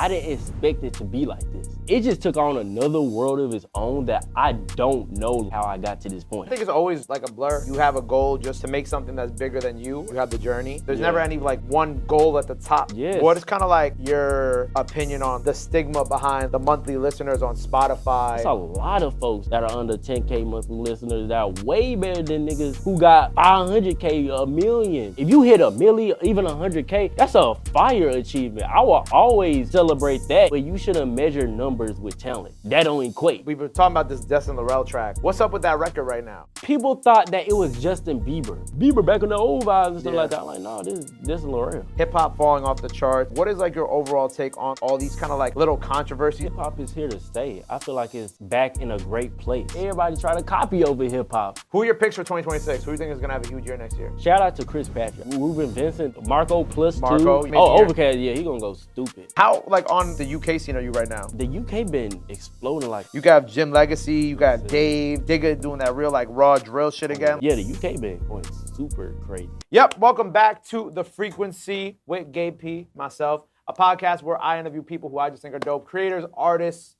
I didn't expect it to be like this. It just took on another world of its own that I don't know how I got to this point. I think it's always like a blur. You have a goal just to make something that's bigger than you. You have the journey. There's never any like one goal at the top. Yes. What is kind of like your opinion on the stigma behind the monthly listeners on Spotify? There's a lot of folks that are under 10K monthly listeners that are way better than niggas who got 500K, a million. If you hit a million, even 100K, that's a fire achievement. I will always celebrate that, but you shouldn't measure numbers with talent. That don't equate. We were talking about this Destin Laurel track. What's up with that record right now? People thought that it was Justin Bieber. Bieber back in the old vibes and stuff like that. I'm like, no, this is Laurel. Hip hop falling off the charts. What is like your overall take on all these kind of like little controversies? Hip hop is here to stay. I feel like it's back in a great place. Everybody try to copy over hip hop. Who are your picks for 2026? Who do you think is gonna have a huge year next year? Shout out to Chris Patrick, Ruben Vincent, Marco plus Marco, 2. Oh, Overcast, yeah, he gonna go stupid. How like on the UK scene are you right now? The UK been exploding like. You got Jim Legacy, you got Dave, Digga doing that real like raw drill shit again. Yeah, the UK been going super crazy. Yep, welcome back to The Frequency with Gabe P, myself, a podcast where I interview people who I just think are dope, creators, artists,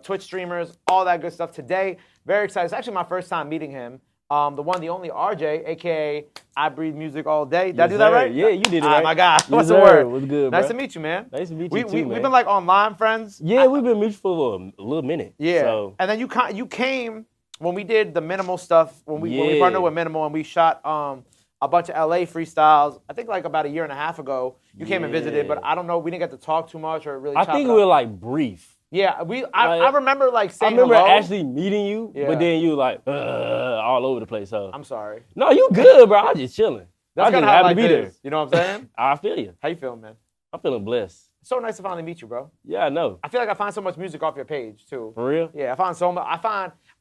Twitch streamers, all that good stuff. Today, very excited. It's actually my first time meeting him. The one, the only RJ, aka I Breathe Music All Day. Did I do that right? Yeah, you did it right. My God, what's the Yes, word? What's good, Nice bro? to meet you, man. Nice to meet you too, man. We've been like online friends. Yeah, we've been mutual for a little minute. Yeah, So. and then you came when we did the Minimal stuff, when we partnered with Minimal and we shot a bunch of LA freestyles, I think like about a year and a half ago. You came and visited, but I don't know, we didn't get to talk too much or really I think we were like brief. Yeah, I remember like saying I remember hello. actually meeting you, but then you like all over the place. So I'm sorry. No, you good, bro. I'm just chilling. That's I'm kind just of happy to be there. You know what I'm saying? I feel you. How you feeling, man? I'm feeling blessed. It's so nice to finally meet you, bro. Yeah, I know. I feel like I find so much music off your page too. For real? Yeah, I find so much.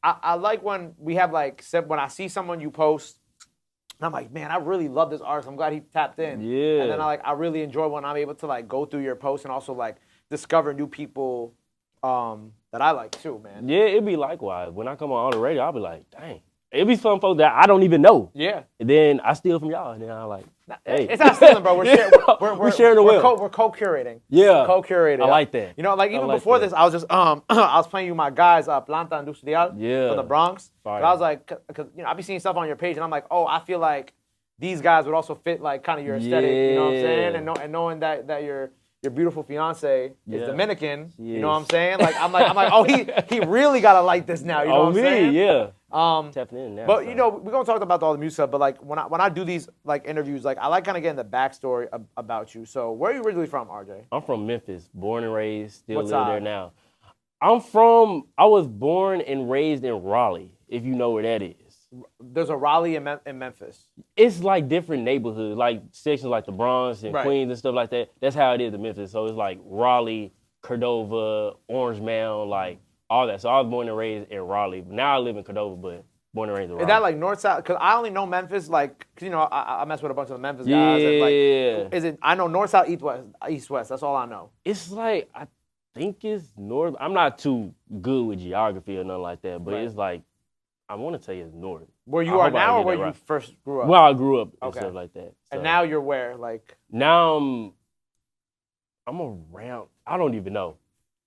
I like when we have like, when I see someone you post, and I'm like, man, I really love this artist. I'm glad he tapped in. Yeah. And then I really enjoy when I'm able to like go through your posts and also like discover new people that I like too, man. Yeah, it'd be likewise. When I come on the radio, I'll be like, dang. It'd be some folks that I don't even know. Yeah. And then I steal from y'all, and then I'm like, hey. It's not stealing, bro. We're sharing the wealth. We're co-curating. Yeah. Co-curating. I like that. You know, like even like before that. this, I was just I was playing you my guys, Planta Industrial Yeah. from the Bronx. Fire. And I was like, cause you know, I be seeing stuff on your page, and I'm like, oh, I feel like these guys would also fit like kind of your aesthetic. You know what I'm saying? And knowing that your beautiful fiance is Dominican. You know what I'm saying? Like I'm like, oh, he really gotta like this now. You know what I'm saying? Yeah. Tapping in now. But you know, we're gonna talk about all the music stuff. But like when I do these like interviews, like I like kind of getting the backstory about you. So where are you originally from, RJ? I'm from Memphis, born and raised, still What live side? there now. I was born and raised in Raleigh, if you know where that is. There's a Raleigh in Memphis. It's like different neighborhoods, like sections like the Bronx and Queens and stuff like that. That's how it is in Memphis. So it's like Raleigh, Cordova, Orange Mound, like all that. So I was born and raised in Raleigh. Now I live in Cordova, but born and raised in Raleigh. Is that like north south? Because I only know Memphis, like, cause you know I mess with a bunch of the Memphis guys. And like, is it? I know north south east west. That's all I know. It's like I think it's north. I'm not too good with geography or nothing like that, but it's like I want to tell you it's north. Where you are now, or where you first grew up? Well, I grew up and stuff like that. So. And now you're where? Like now I'm around. I don't even know.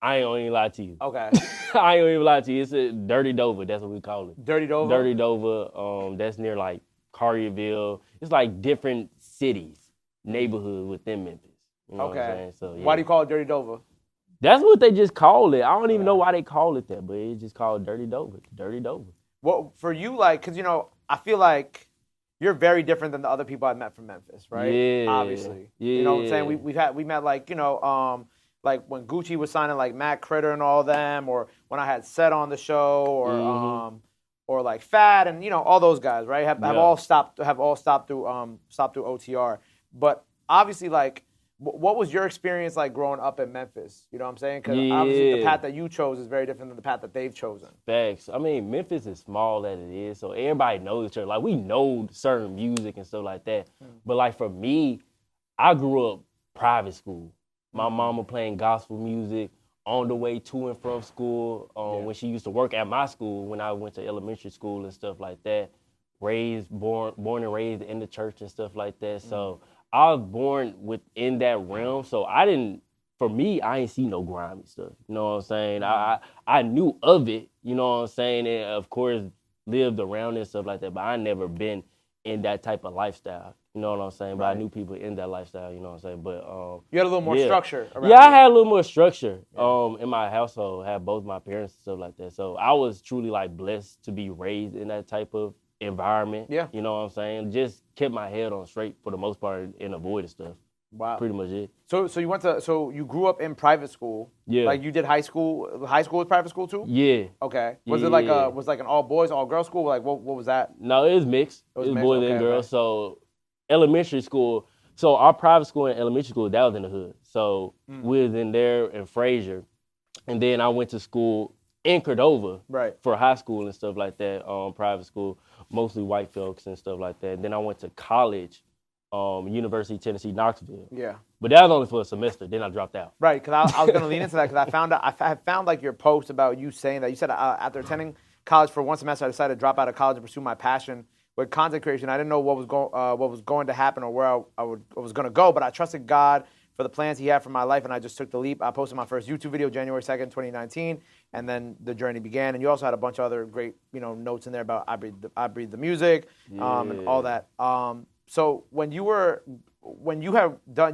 I ain't gonna even lie to you. Okay. I ain't gonna even lie to you. It's a Dirty Dover. That's what we call it. Dirty Dover? Dirty Dover. That's near like Collierville. It's like different cities, neighborhoods within Memphis. You know what I'm saying? So, yeah. Why do you call it Dirty Dover? That's what they just call it. I don't even know why they call it that, but it's just called Dirty Dover. Dirty Dover. Well, for you, like, because, you know, I feel like you're very different than the other people I've met from Memphis, right? Yeah. Obviously. Yeah. You know what I'm saying? We met, like, you know, like when Gucci was signing, like, Matt Critter and all them, or when I had Set on the show, or like Fat, and, you know, all those guys, right? Have all stopped through OTR. But obviously, like, what was your experience like growing up in Memphis? You know what I'm saying? Because obviously the path that you chose is very different than the path that they've chosen. Facts. I mean, Memphis is small as it is, so everybody knows each other. Like, we know certain music and stuff like that. But, like, for me, I grew up private school. My mama playing gospel music on the way to and from school when she used to work at my school when I went to elementary school and stuff like that. Born and raised in the church and stuff like that. So I was born within that realm, so I didn't for me, I ain't see no grimy stuff. You know what I'm saying? I knew of it, you know what I'm saying? And of course, lived around it and stuff like that, but I never been in that type of lifestyle. You know what I'm saying? But I knew people in that lifestyle, you know what I'm saying? But you had a little more structure around I had a little more structure in my household. I had both my parents and stuff like that. So I was truly like blessed to be raised in that type of environment. Yeah. You know what I'm saying? Just kept my head on straight for the most part and avoided stuff. Wow. Pretty much it. So you grew up in private school. Yeah. Like you did high school. High school was private school too? Yeah. Okay. Was it like an all boys, all girls school? Like what was that? No, it was mixed. It was mixed? boys and girls. So elementary school. So our private school and elementary school, that was in the hood. So we was in there in Fraser. And then I went to school in Cordova for high school and stuff like that, private school, mostly white folks and stuff like that. And then I went to college, University of Tennessee, Knoxville. Yeah. But that was only for a semester. Then I dropped out. Right, because I was going to lean into that because I found like your post about you saying that. You said after attending college for one semester, I decided to drop out of college and pursue my passion with content creation. I didn't know what was going to happen or where I was going to go, but I trusted God for the plans He had for my life, and I just took the leap. I posted my first YouTube video January 2nd, 2019, and then the journey began. And you also had a bunch of other great, notes in there about I breathe the music, and all that. So when you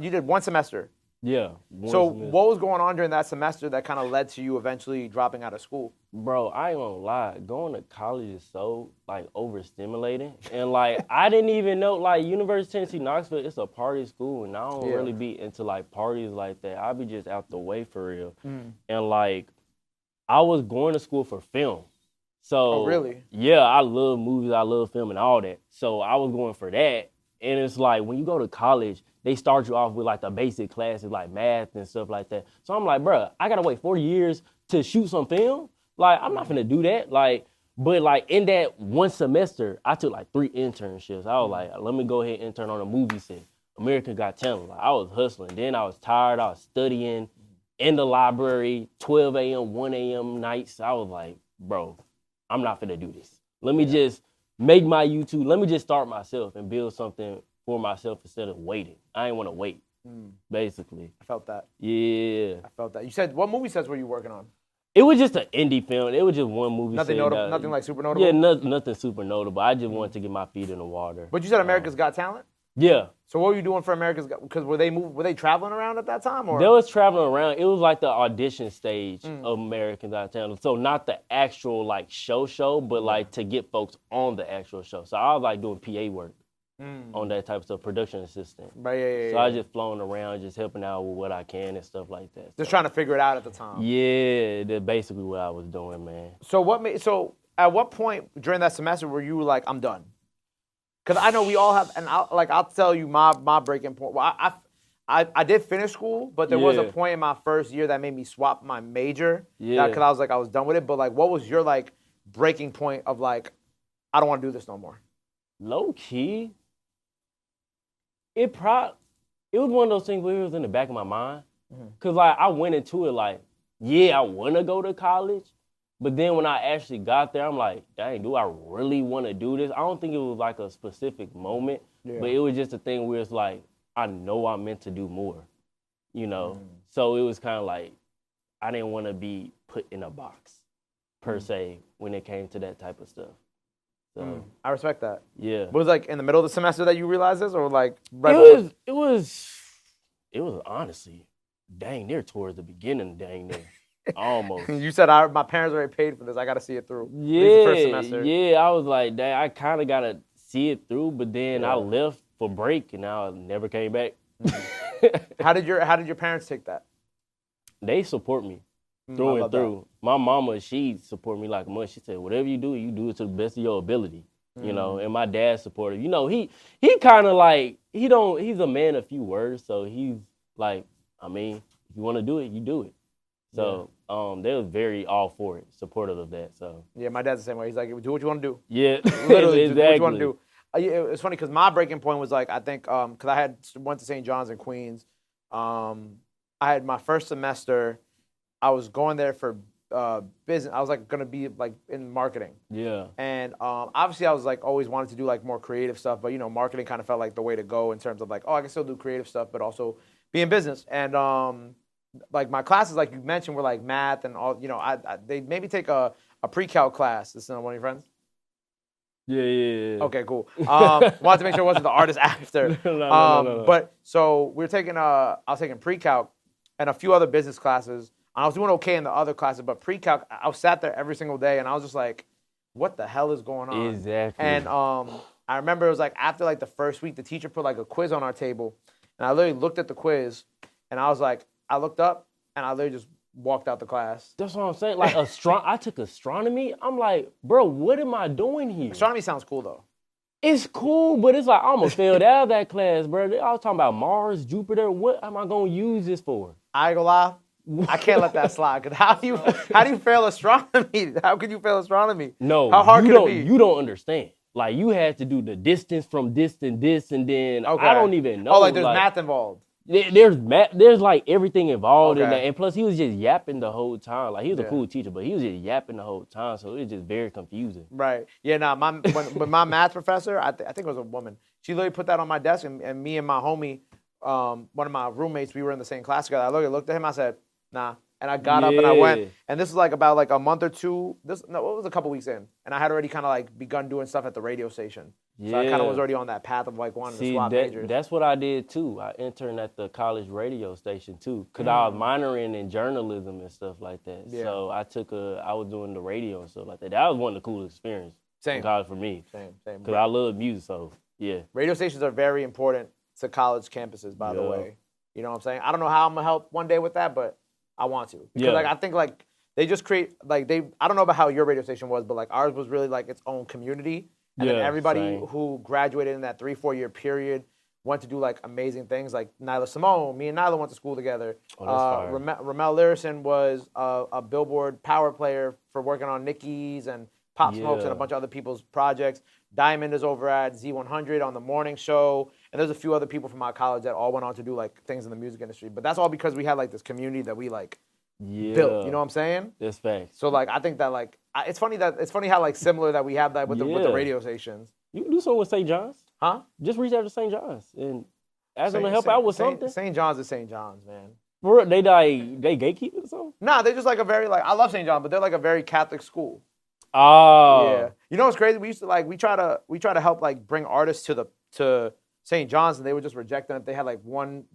did one semester. Yeah. What was going on during that semester that kind of led to you eventually dropping out of school? Bro, I ain't gonna lie. Going to college is so like overstimulating, and like I didn't even know like University of Tennessee Knoxville. It's a party school, and I don't really be into like parties like that. I be just out the way for real. And like I was going to school for film. So really? Yeah, I love movies. I love film and all that. So I was going for that. And it's like when you go to college, they start you off with like the basic classes like math and stuff like that. So I'm like, bro, I gotta wait 4 years to shoot some film. Like I'm not gonna do that. But in that one semester, I took like 3 internships. I was like, let me go ahead and intern on a movie set. American Got Talent. Like I was hustling. Then I was tired. I was studying in the library, 12 a.m., 1 a.m. nights. I was like, bro, I'm not gonna do this. Let me just make my YouTube. Let me just start myself and build something for myself instead of waiting. I ain't want to wait, basically. I felt that. Yeah. I felt that. You said, what movie sets were you working on? It was just an indie film. It was just one movie. Nothing notable. Nothing like super notable. Yeah, nothing super notable. I just wanted to get my feet in the water. But you said America's Got Talent. Yeah. So what were you doing for America's Got? Because were they traveling around at that time, or they was traveling around? It was like the audition stage of American Got Talent. So not the actual like show, but like to get folks on the actual show. So I was like doing PA work on that type of stuff, production assistant. Right. So I just flown around, just helping out with what I can and stuff like that. Just trying to figure it out at the time. Yeah, that's basically what I was doing, man. So at what point during that semester were you like, I'm done? Because I know we all have, and I'll tell you my breaking point. Well, I did finish school, but there was a point in my first year that made me swap my major. Yeah. Because I was like, I was done with it. But like, what was your like breaking point of like, I don't want to do this no more? Low key, it was one of those things where it was in the back of my mind. Cause like I went into it like, I want to go to college. But then when I actually got there, I'm like, dang, do I really want to do this? I don't think it was like a specific moment, but it was just a thing where it's like, I know I'm meant to do more, So it was kind of like, I didn't want to be put in a box, per se, when it came to that type of stuff. So I respect that. Yeah. But it was like in the middle of the semester that you realized this, or like right It was honestly dang near towards the beginning, dang near. Almost. You said my parents already paid for this. I got to see it through. Yeah, at least the first semester. Yeah. I was like, dang, I kind of got to see it through. But then I left for break, and I never came back. How did your parents take that? They support me through and through. That. My mama, she support me like a mother. She said, whatever you do it to the best of your ability. And my dad supported. He kind of like he's a man of few words, so he's like, I mean, if you want to do it, you do it. So they was very all for it, supportive of that. So yeah, my dad's the same way. He's like, do what you want to do. Yeah, literally, exactly. Do what you want to do. It's funny because my breaking point was like, I think because I went to St. John's in Queens. I had my first semester. I was going there for business. I was like going to be like in marketing. Yeah. And obviously I was like always wanted to do like more creative stuff, but marketing kind of felt like the way to go in terms of like, I can still do creative stuff, but also be in business. And like my classes, like you mentioned, were like math and all. You know, they maybe take a pre-calc class. This is one of your friends. Yeah. Okay, cool. Wanted to make sure it wasn't the artist after. No. But so we were taking I was taking pre-calc and a few other business classes. I was doing okay in the other classes, but pre-calc, I sat there every single day, and I was just like, what the hell is going on? Exactly. And I remember it was like after like the first week, the teacher put like a quiz on our table, and I literally looked at the quiz, and I was like, I looked up, and I literally just walked out the class. That's what I'm saying. Like I took astronomy. I'm like, bro, what am I doing here? Astronomy sounds cool though. It's cool, but it's like I almost failed out of that class, bro. I was talking about Mars, Jupiter. What am I gonna use this for? I ain't gonna lie. I can't let that slide. Cause how do you fail astronomy? How could you fail astronomy? No, how hard could it be? You don't understand. Like you had to do the distance from this and this, and then okay. I don't even know. Oh, like there's math involved. There's math. There's like everything involved in Okay. that, and plus he was just yapping the whole time. Like he was a cool teacher, but he was just yapping the whole time, so it was just very confusing. Right. Yeah. Nah. When my math professor, I think it was a woman. She literally put that on my desk, and me and my homie, one of my roommates, we were in the same class together. I looked at him. I said, nah. And I got up and I went. And this was like about like a month or two. It was a couple weeks in. And I had already kind of like begun doing stuff at the radio station. Yeah. So I kind of was already on that path of like wanting to swap majors. That's what I did too. I interned at the college radio station too. Because I was minoring in journalism and stuff like that. Yeah. So I was doing the radio and stuff like that. That was one of the coolest experiences in college for me. Same. Because I love music, so yeah. Radio stations are very important to college campuses, by the way. You know what I'm saying? I don't know how I'm going to help one day with that, but I want to. Because like I think like they just create like I don't know about how your radio station was, but like ours was really like its own community. And then everybody who graduated in that 3-4 year period went to do like amazing things. Like Nyla Simone, me and Nyla went to school together. Ramel Lyrison was a Billboard power player for working on Nicki's and Pop Smokes and a bunch of other people's projects. Diamond is over at Z100 on the morning show. And there's a few other people from our college that all went on to do like things in the music industry. But that's all because we had like this community that we like built. You know what I'm saying? That's facts. So like I think that like it's funny how like similar that we have that with the radio stations. You can do something with St. John's. Huh? Just reach out to St. John's and ask them to help out with something. St. John's is St. John's, man. They gatekeep or something? Nah, they're just like a very like I love St. John's, but they're like a very Catholic school. Oh. Yeah. You know what's crazy? We used to like we try to help like bring artists to St. John's, and they would just reject them if they had like one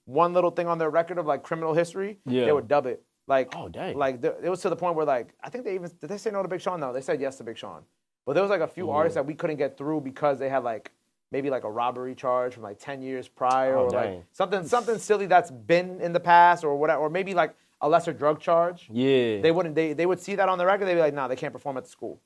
little thing on their record of like criminal history. Yeah. They would dub it. Like, oh dang. Like it was to the point where like I think did they say no to Big Sean? No, they said yes to Big Sean. But there was like a few artists that we couldn't get through because they had like maybe like a robbery charge from like 10 years prior or like something silly that's been in the past or whatever, or maybe like a lesser drug charge. Yeah. They would see that on the record, they'd be like, nah, they can't perform at the school.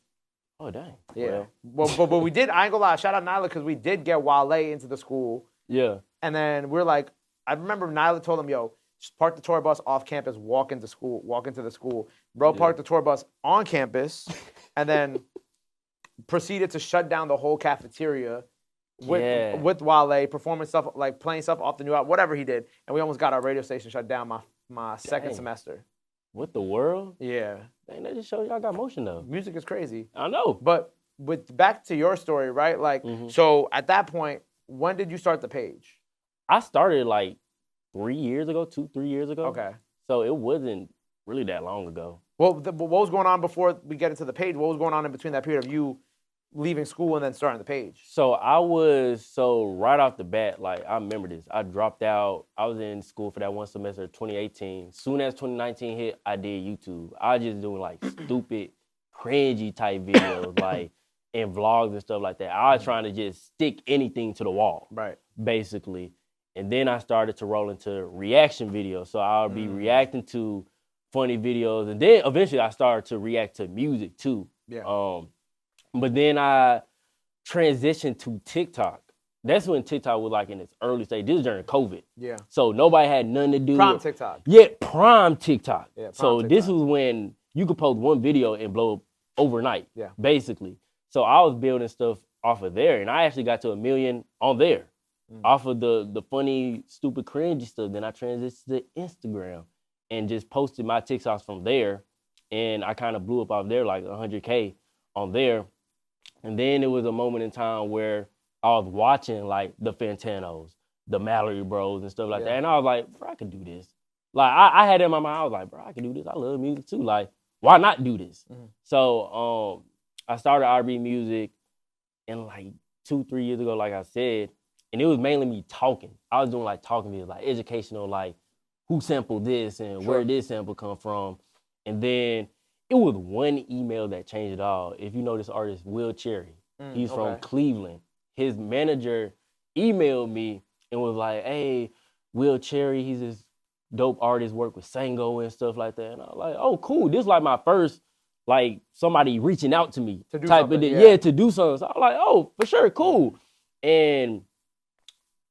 Oh dang. Yeah. Well, but we did, I ain't gonna lie, shout out Nyla because we did get Wale into the school. Yeah. And then we're like, I remember Nyla told him, yo, just park the tour bus off campus, walk into the school. Bro parked the tour bus on campus and then proceeded to shut down the whole cafeteria with Wale, performing stuff, like playing stuff off the new album, whatever he did. And we almost got our radio station shut down my second semester. What the world? Yeah. Dang, that just shows y'all got motion though. Music is crazy. I know. But back to your story, right? Like, so at that point, when did you start the page? I started like 3 years ago, 2-3 years ago. Okay. So it wasn't really that long ago. Well, what was going on before we get into the page? What was going on in between that period of you leaving school and then starting the page? So right off the bat, like I remember this. I dropped out. I was in school for that one semester, 2018. Soon as 2019 hit, I did YouTube. I was just doing like stupid, cringy type videos, like and vlogs and stuff like that. I was trying to just stick anything to the wall, right? Basically. And then I started to roll into reaction videos. So I'll be reacting to funny videos. And then eventually I started to react to music too. Yeah. But then I transitioned to TikTok. That's when TikTok was like in its early stage. This is during COVID. Yeah. So nobody had nothing to do. Prime TikTok. Yeah, prime TikTok. Yeah, so TikTok. This was when you could post one video and blow up overnight, basically. So I was building stuff off of there. And I actually got to 1 million on there. Off of the funny, stupid, cringy stuff. Then I transitioned to Instagram and just posted my TikToks from there. And I kind of blew up off there, like 100K on there. And then it was a moment in time where I was watching like the Fantanos, the Mallory Bros and stuff like that. And I was like, bro, I could do this. Like, I had it in my mind. I was like, bro, I can do this. I love music too. Like, why not do this? Mhm. So I started IB Music in like 2-3 years ago, like I said, and it was mainly me talking. I was doing like talking videos, like educational, like who sampled this and where this sample come from. And then it was one email that changed it all. If you know this artist, Will Cherry, he's from Cleveland. His manager emailed me and was like, hey, Will Cherry, he's this dope artist, work with Sango and stuff like that. And I was like, oh, cool. This is like my first, like, somebody reaching out to me to do type something, of thing. Yeah, to do something. So I was like, oh, for sure, cool. And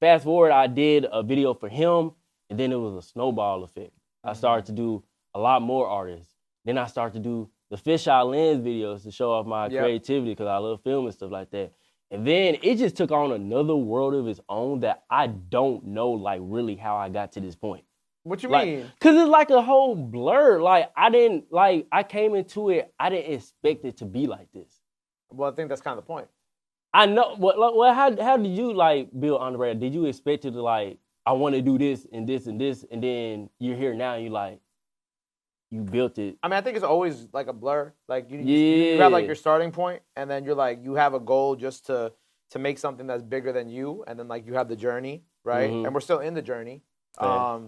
fast forward, I did a video for him, and then it was a snowball effect. I started to do a lot more artists. Then I started to do the fisheye lens videos to show off my creativity because I love film and stuff like that. And then it just took on another world of its own that I don't know, like, really how I got to this point. What you like, mean? Because it's like a whole blur. Like, I came into it, I didn't expect it to be like this. Well, I think that's kind of the point. I know. Well, how did you, like, build on the radar? Did you expect it to, like, I want to do this and this and this, and then you're here now and you like, you built it? I mean, I think it's always like a blur. Like you have like your starting point, and then you're like, you have a goal just to make something that's bigger than you, and then like you have the journey, right? Mm-hmm. And we're still in the journey. Yeah.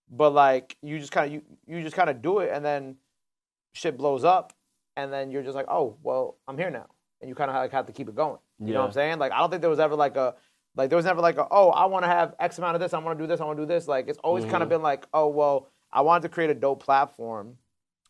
But like you just kind of do it, and then shit blows up, and then you're just like, oh well, I'm here now, and you kind of like have to keep it going. You know what I'm saying? Like I don't think there was ever like a oh, I want to have X amount of this, I want to do this, I want to do this. Like it's always kind of been like, oh well, I wanted to create a dope platform,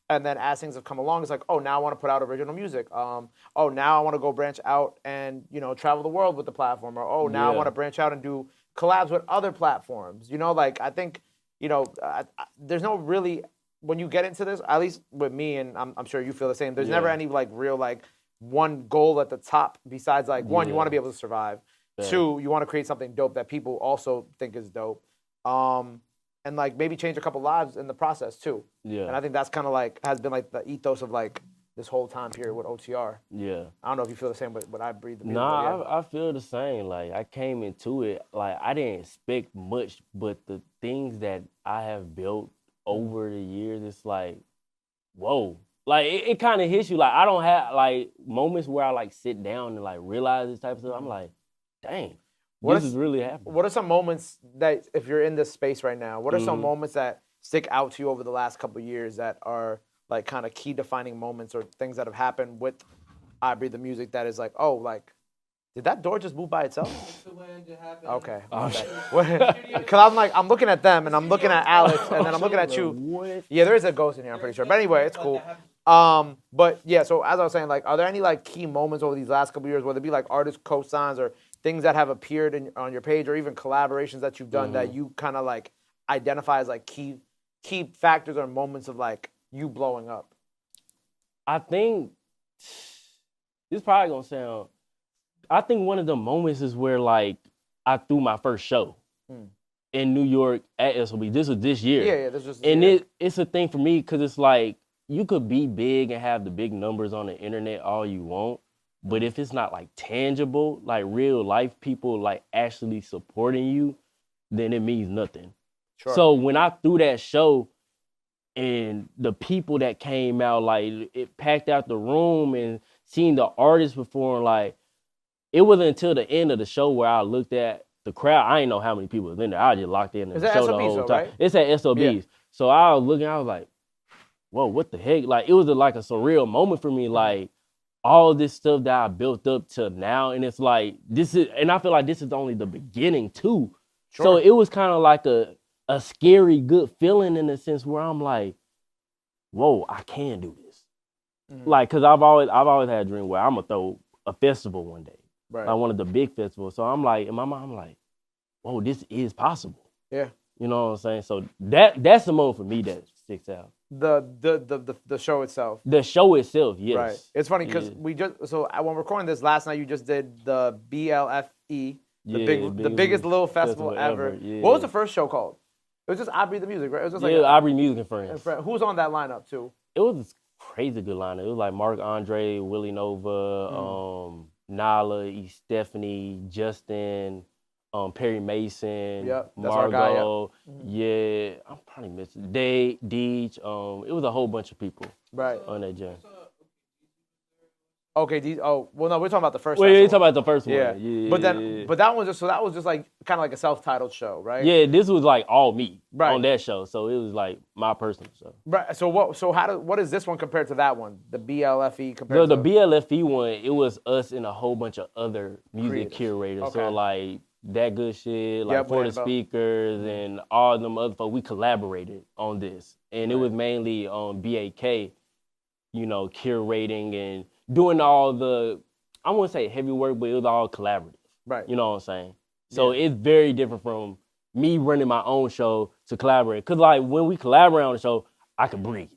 and then as things have come along, it's like, oh, now I want to put out original music. Oh, now I want to go branch out and travel the world with the platform. Or oh, now I want to branch out and do collabs with other platforms. Like I think there's no really, when you get into this, at least with me, and I'm sure you feel the same. There's never any like real like one goal at the top besides like one, you want to be able to survive. Two, you want to create something dope that people also think is dope. And like maybe change a couple lives in the process too. Yeah. And I think that's kind of like has been like the ethos of like this whole time period with OTR. Yeah. I don't know if you feel the same, but I breathe the music. Nah, I feel the same. Like I came into it, like I didn't expect much, but the things that I have built over the years, it's like, whoa. Like it kind of hits you. Like I don't have like moments where I like sit down and like realize this type of stuff. I'm like, dang. This is really happening. What are some moments that, if you're in this space right now, what are some moments that stick out to you over the last couple of years that are like kind of key defining moments or things that have happened with I Breathe the Music that is like, oh, like, did that door just move by itself? Okay. Because I'm looking at them and I'm looking at Alex and then I'm looking at you. What? Yeah, there is a ghost in here, I'm pretty sure. But anyway, it's cool. But yeah, so as I was saying, like, are there any like key moments over these last couple of years, whether it be like artist co-signs or things that have appeared on your page or even collaborations that you've done that you kind of like identify as like key factors or moments of like you blowing up? I think this probably gonna sound, I think one of the moments is where like I threw my first show in New York at SOB. This was this year. Yeah, this was this and year. It's a thing for me because it's like you could be big and have the big numbers on the internet all you want, but if it's not like tangible, like real life people like actually supporting you, then it means nothing. Sure. So when I threw that show and the people that came out, like it packed out the room and seeing the artists perform, like it wasn't until the end of the show where I looked at the crowd. I didn't know how many people was in there. I just locked in the show the whole time. Right? It's at SOBs. Yeah. So I was looking, I was like, whoa, what the heck? Like it was like a surreal moment for me. Like, all this stuff that I built up to now, and it's like and I feel like this is only the beginning too. Sure. So it was kind of like a scary, good feeling in the sense where I'm like, whoa, I can do this. Like, cause I've always had a dream where I'm gonna throw a festival one day, right? Like one of the big festivals. So I'm like, in my mind, I'm like, whoa, this is possible. Yeah. You know what I'm saying? So that's the moment for me that sticks out. The show itself. The show itself, yes. Right. It's funny because when recording this last night, you just did the BLFE, the biggest little festival ever. Yeah. What was the first show called? It was just I Breathe the Music, right? It was just like I Breathe Music and Friends. Who's on that lineup too? It was a crazy good lineup. It was like Mark Andre, Willie Nova, Nala, Stephanie, Justin, Perry Mason, Yep, that's our guy, Margot. Yeah, I'm probably missing Deej. It was a whole bunch of people on that joint. Okay, well, no, we're talking about the first. Well, you're talking about the first one. Yeah, Yeah. But that was just like kind of like a self-titled show, right? Yeah, this was like all me Right. on that show, so it was like my personal show. Right. So what is this one compared to that one? The BLFE compared The to BLFE one, it was us and a whole bunch of other music curators. Okay. So like That Good Shit, like For the Speakers, and all them other folks, we collaborated on this, and it was mainly on BAK, curating and doing all the, I wouldn't say heavy work, but it was all collaborative. Right. You know what I'm saying? So it's very different from me running my own show to collaborate. Because, like, when we collaborate on the show, I could breathe.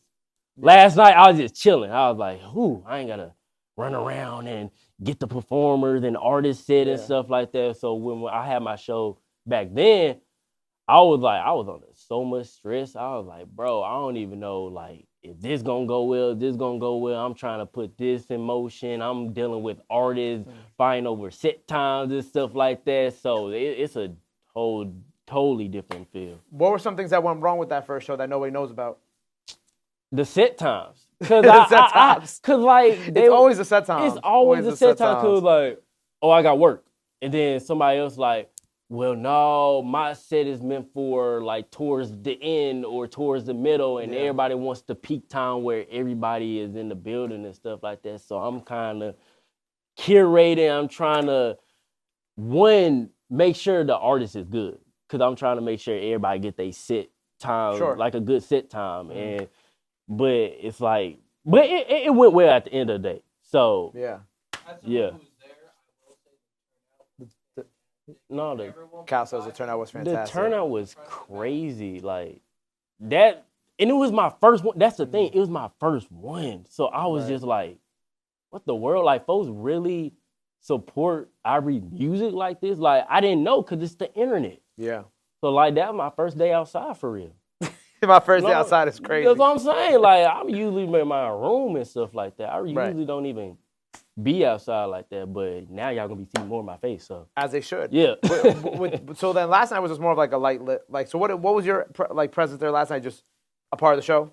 Last night, I was just chilling. I was like, I ain't got to run around and get the performers and artists set and stuff like that. So when I had my show back then, I was under so much stress. I was like, bro, I don't even know, like, if this gonna go well, if this gonna go well. I'm trying to put this in motion. I'm dealing with artists, fighting over set times and stuff like that. So it's a whole totally different feel. What were some things that went wrong with that first show that nobody knows about? The set times. Cause like it's always the set times. It's always the set times. Cause like, I got work, and then somebody else like, well, no, my set is meant for like towards the end or towards the middle, and everybody wants the peak time where everybody is in the building and stuff like that. So I'm kind of curating. I'm trying to, make sure the artist is good, because I'm trying to make sure everybody get their set time, like a good set time. But it's like, it went well at the end of the day. So yeah. No, Cal says the turnout was fantastic. The turnout was crazy, like that, and it was my first one. That's the thing; it was my first one, so I was just like, "What the world?" Like, folks really support Ivory music like this. Like, I didn't know, because it's the internet. Yeah. So like that was my first day outside for real. My first day outside is crazy. That's what I'm saying. Like, I'm usually in my room and stuff like that. I usually don't even be outside like that, but now y'all gonna be seeing more of my face, so as they should. Yeah. So then last night was just more of like a light lit. Like, so what was your presence there last night? Just a part of the show?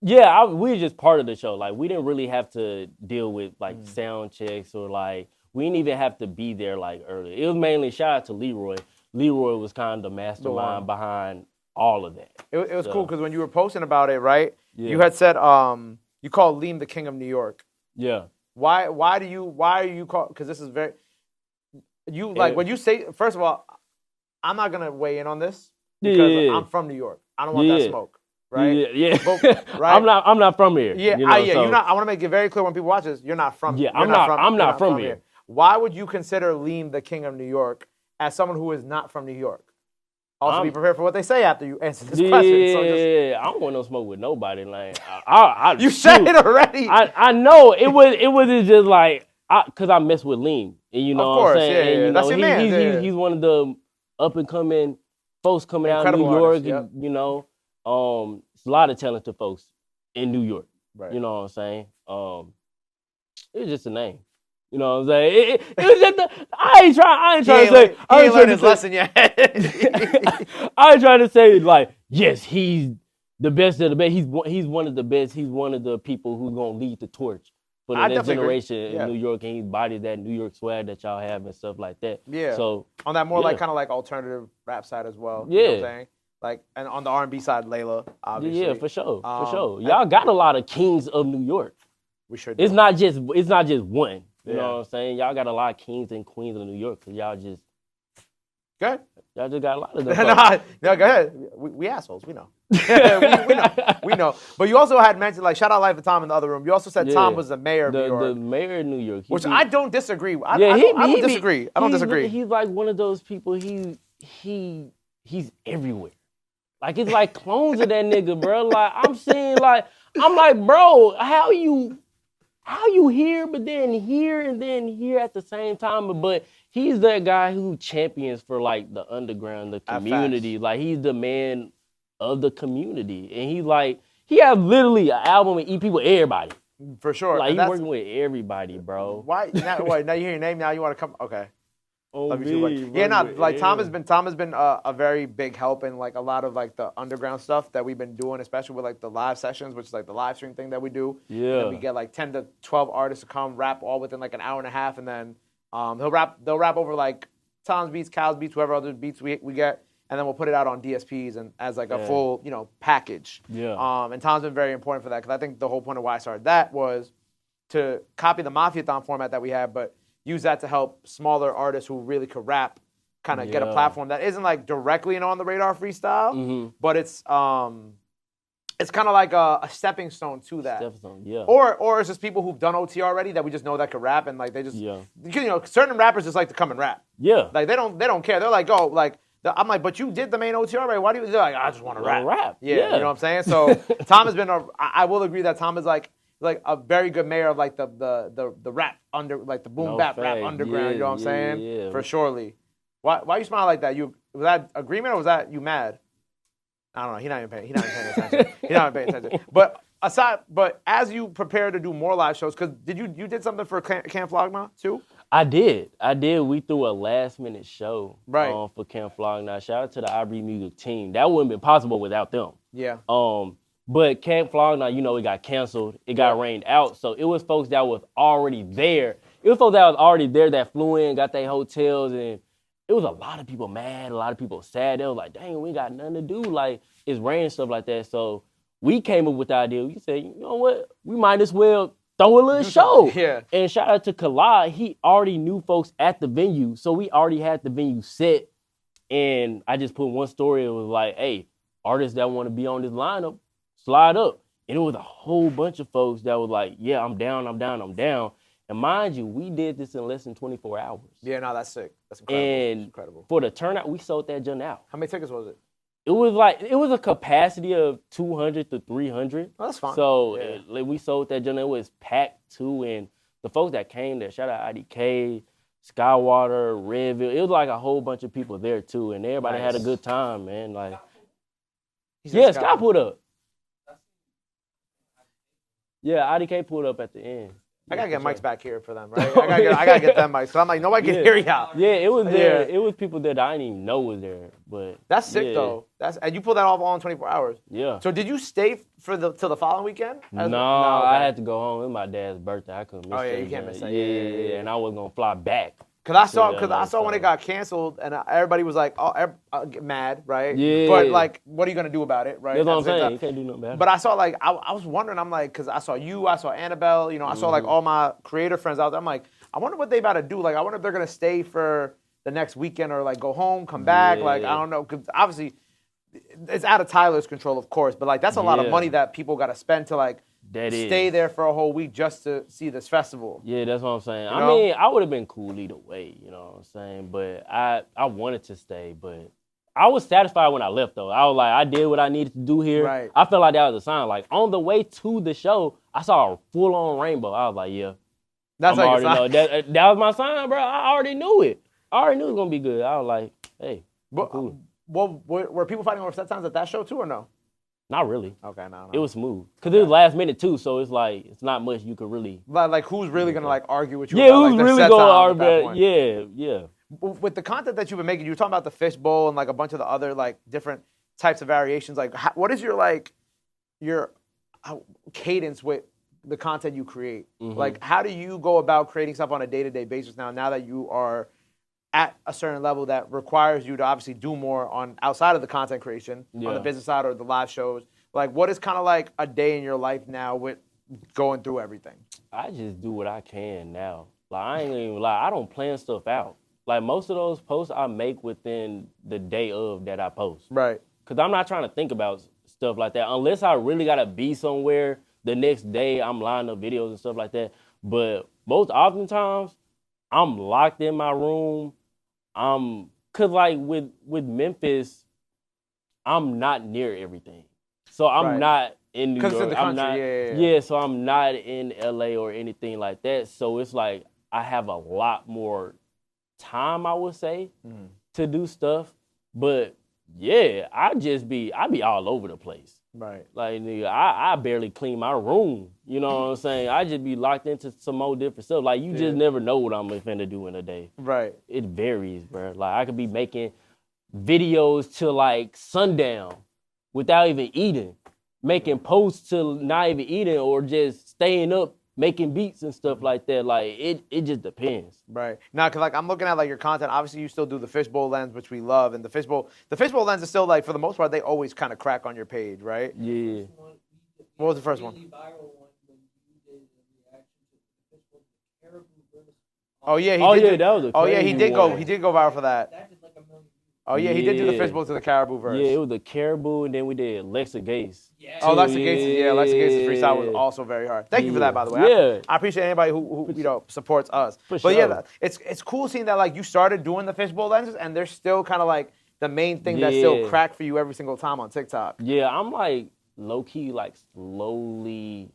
Yeah, we were just part of the show. Like, we didn't really have to deal with like sound checks, or like we didn't even have to be there like early. It was mainly, shout out to Leroy. Leroy was kind of the mastermind behind all of that. It was cool, because when you were posting about it, right? You had said you called Liam the King of New York. Yeah. Why are you call? Because this is very, like when you say, first of all, I'm not gonna weigh in on this because I'm from New York. I don't want that smoke, right? Yeah. But, right? I'm not from here. Yeah, you're not. I want to make it very clear when people watch this, you're not from. Yeah, I'm not from here. Why would you consider Liam the King of New York as someone who is not from New York? Also, be prepared for what they say after you answer this question. So I don't want no smoke with nobody. Like, you said it already. I know it wasn't just like because I mess with Liam, and you know what I'm saying. And, that's your man. He's one of the up and coming folks coming out of New York. And, it's a lot of talented folks in New York. Right. You know what I'm saying. It was just a name. You know what I'm saying? It was just I ain't trying to say. He ain't learned his lesson yet. I ain't trying to say, like, yes, he's the best of the best. He's one of the best. He's one of the people who's going to lead the torch for the next generation in New York. And he embodies that New York swag that y'all have and stuff like that. Yeah. So on that more like kind of like alternative rap side as well. Yeah. You know what I'm saying? Like, and on the R&B side, Layla, obviously. Yeah, for sure. Y'all got a lot of kings of New York. We sure do. It's not just one. You know what I'm saying? Y'all got a lot of kings and queens of New York, because y'all just... Good. Y'all just got a lot of them. No, go ahead. We assholes. We know. we know. But you also had mentioned, like, shout out Life of Tom in the other room. You also said Tom was the mayor of New York. The mayor of New York. Which I don't disagree. I don't disagree. I don't disagree. He's like one of those people, he's everywhere. Like, it's like clones of that nigga, bro. Like, I'm like, bro, how you here, but then here and then here at the same time? But he's that guy who champions for, like, the underground, the community. Like, he's the man of the community. And he has literally an album and EP with everybody. For sure. Like, he's working with everybody, bro. Why? Now you hear your name, now you want to come? Okay. Love you too, buddy. Yeah, no, like Tom has been a very big help in like a lot of like the underground stuff that we've been doing, especially with like the live sessions, which is like the live stream thing that we do. Yeah. And we get like 10 to 12 artists to come rap all within like an hour and a half, and then they'll rap over like Tom's beats, Cal's beats, whoever other beats we get, and then we'll put it out on DSPs and as like a full, you know, package. Yeah. And Tom's been very important for that, because I think the whole point of why I started that was to copy the Mafiation format that we had, but use that to help smaller artists who really could rap kind of get a platform that isn't like directly an on the radar freestyle, but it's kind of like a stepping stone to that. Or it's just people who've done OT already that we just know that could rap, and like they just you know, certain rappers just like to come and rap. Yeah. Like they don't care. They're like, oh, like I'm like, but you did the main OT already. Why do you? They're like, I just want to rap. Yeah, you know what I'm saying? So Tom has been I will agree that Tom is like a very good mayor of like the rap under, like the boom bap rap underground. You know what I'm saying? Yeah. For surely. Why you smile like that? Was that agreement, or was that you mad? I don't know. He's not even paying attention. He's not even paying attention. But as you prepare to do more live shows, because you did something for Camp Flogma too? I did. We threw a last minute show for Camp Flogna. Shout out to the Ivory Music team. That wouldn't have been possible without them. Yeah. But Camp Flogna, you know, it got canceled. It got rained out. So it was folks that was already there. That flew in, got their hotels, and it was a lot of people mad, a lot of people sad. They was like, dang, we got nothing to do. Like, it's rain and stuff like that. So we came up with the idea. We said, you know what? We might as well throw a little show. Yeah. And shout out to Kalai. He already knew folks at the venue. So we already had the venue set. And I just put one story. It was like, hey, artists that want to be on this lineup, slide up. And it was a whole bunch of folks that was like, yeah, I'm down. And mind you, we did this in less than 24 hours. Yeah, no, that's sick. That's incredible. And that's incredible. For the turnout, we sold that junk out. How many tickets was it? It was a capacity of 200 to 300. Oh, that's fine. So we sold that junk. It was packed too. And the folks that came there, shout out IDK, Skywater, Redville. It was like a whole bunch of people there too. And everybody had a good time, man. Like, Sky pulled up. Yeah, IDK pulled up at the end. I gotta get mics back here for them, right? I gotta get them mics. So I'm like, nobody can hear y'all. Yeah, it was there. It was people that I didn't even know was there. But that's sick though. And you pulled that off all in 24 hours. Yeah. So did you stay till the following weekend? No, I had to go home. It was my dad's birthday. I couldn't miss you can't miss that. Yeah, and I wasn't gonna fly back. Cause I saw when it got canceled, and everybody was like, mad, right? Yeah. But like, what are you gonna do about it, right? That's what I'm saying. You can't do nothing about it. But I saw like, I was wondering. I'm like, cause I saw you, I saw Annabelle. You know, I saw like all my creator friends out there. I'm like, I wonder what they about to do. Like, I wonder if they're gonna stay for the next weekend or like go home, come back. Like, I don't know, cause obviously it's out of Tyler's control, of course. But like, that's a lot of money that people got to spend to like. Stay there for a whole week just to see this festival. Yeah, that's what I'm saying. I mean, I would have been cool either way, you know what I'm saying? But I wanted to stay, but I was satisfied when I left, though. I was like, I did what I needed to do here. Right. I felt like that was a sign. Like, on the way to the show, I saw a full-on rainbow. I was like, yeah. That's like a sign. That was my sign, bro. I already knew it. I already knew it was going to be good. I was like, hey, cool. Well, were people fighting over set times at that show, too, or no? Not really. Okay, no. It was smooth. Because it was last minute, too, so it's like, it's not much you could really... Like who's really going to, like, argue with you about, like, who's really going to argue? Yeah. With the content that you've been making, you were talking about the fishbowl and, like, a bunch of the other, like, different types of variations. Like, what is your, like, your cadence with the content you create? Mm-hmm. Like, how do you go about creating stuff on a day-to-day basis now that you are at a certain level that requires you to obviously do more on outside of the content creation, on the business side or the live shows? Like, what is kind of like a day in your life now with going through everything? I just do what I can now. Like, I ain't even lie. I don't plan stuff out. Like, most of those posts I make within the day of that I post. Right. Because I'm not trying to think about stuff like that. Unless I really got to be somewhere the next day, I'm lining up videos and stuff like that. But most oftentimes, I'm locked in my room. Cause like with Memphis, I'm not near everything. So I'm not in New York. Because it's in the country, so I'm not in LA or anything like that. So it's like I have a lot more time, I would say, to do stuff. But yeah, I be all over the place. Right. Like, nigga, I barely clean my room. You know what I'm saying? I just be locked into some more different stuff. Like, you just never know what I'm finna do in a day. Right. It varies, bro. Like, I could be making videos till, like, sundown without even eating. Making posts till not even eating or just staying up making beats and stuff like that. Like, it just depends. Right. Now, because, like, I'm looking at, like, your content. Obviously, you still do the fishbowl lens, which we love. And the fishbowl lens is still, like, for the most part, they always kind of crack on your page, right? Yeah. What was the first one? Oh, yeah. That was a crazy he did one. go viral for that. Oh, yeah, he did do the fishbowl to the caribou verse. Yeah, it was the caribou, and then we did Lexa Gates. Yeah. Oh, Lexa Gates' freestyle was also very hard. Thank you for that, by the way. Yeah. I appreciate anybody who supports us. For but sure. yeah, it's cool seeing that, like, you started doing the fishbowl lenses, and they're still kind of like the main thing that still crack for you every single time on TikTok. Yeah, I'm like low key, like slowly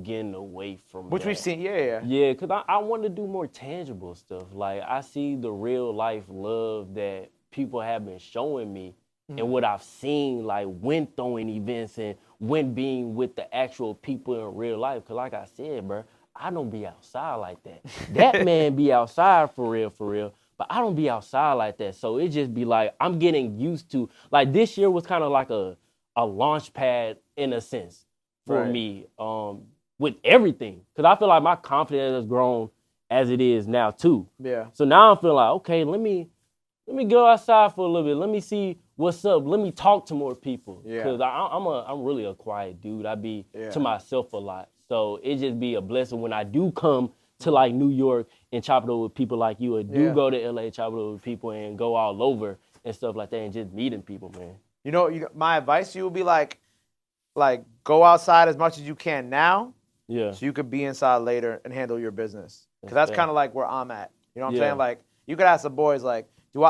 getting away from Which that. we've seen, yeah. Yeah, because I want to do more tangible stuff. Like, I see the real life love that people have been showing me and what I've seen, like, when throwing events and when being with the actual people in real life. Because like I said, bro, I don't be outside like that. That man be outside for real. But I don't be outside like that. So it just be like, I'm getting used to, like, this year was kind of like a launch pad in a sense for me with everything. Because I feel like my confidence has grown as it is now too. Yeah. So now I'm feeling like, okay, let me go outside for a little bit. Let me see what's up. Let me talk to more people. Yeah. Because I'm really a quiet dude. I be to myself a lot. So it just be a blessing when I do come to, like, New York and chop it over with people like you, or do go to LA, chop it over with people and go all over and stuff like that and just meeting people, man. You know, my advice to you would be like go outside as much as you can now. Yeah. So you could be inside later and handle your business. Because that's kind of like where I'm at. You know what I'm saying? Like, you could ask the boys, like, I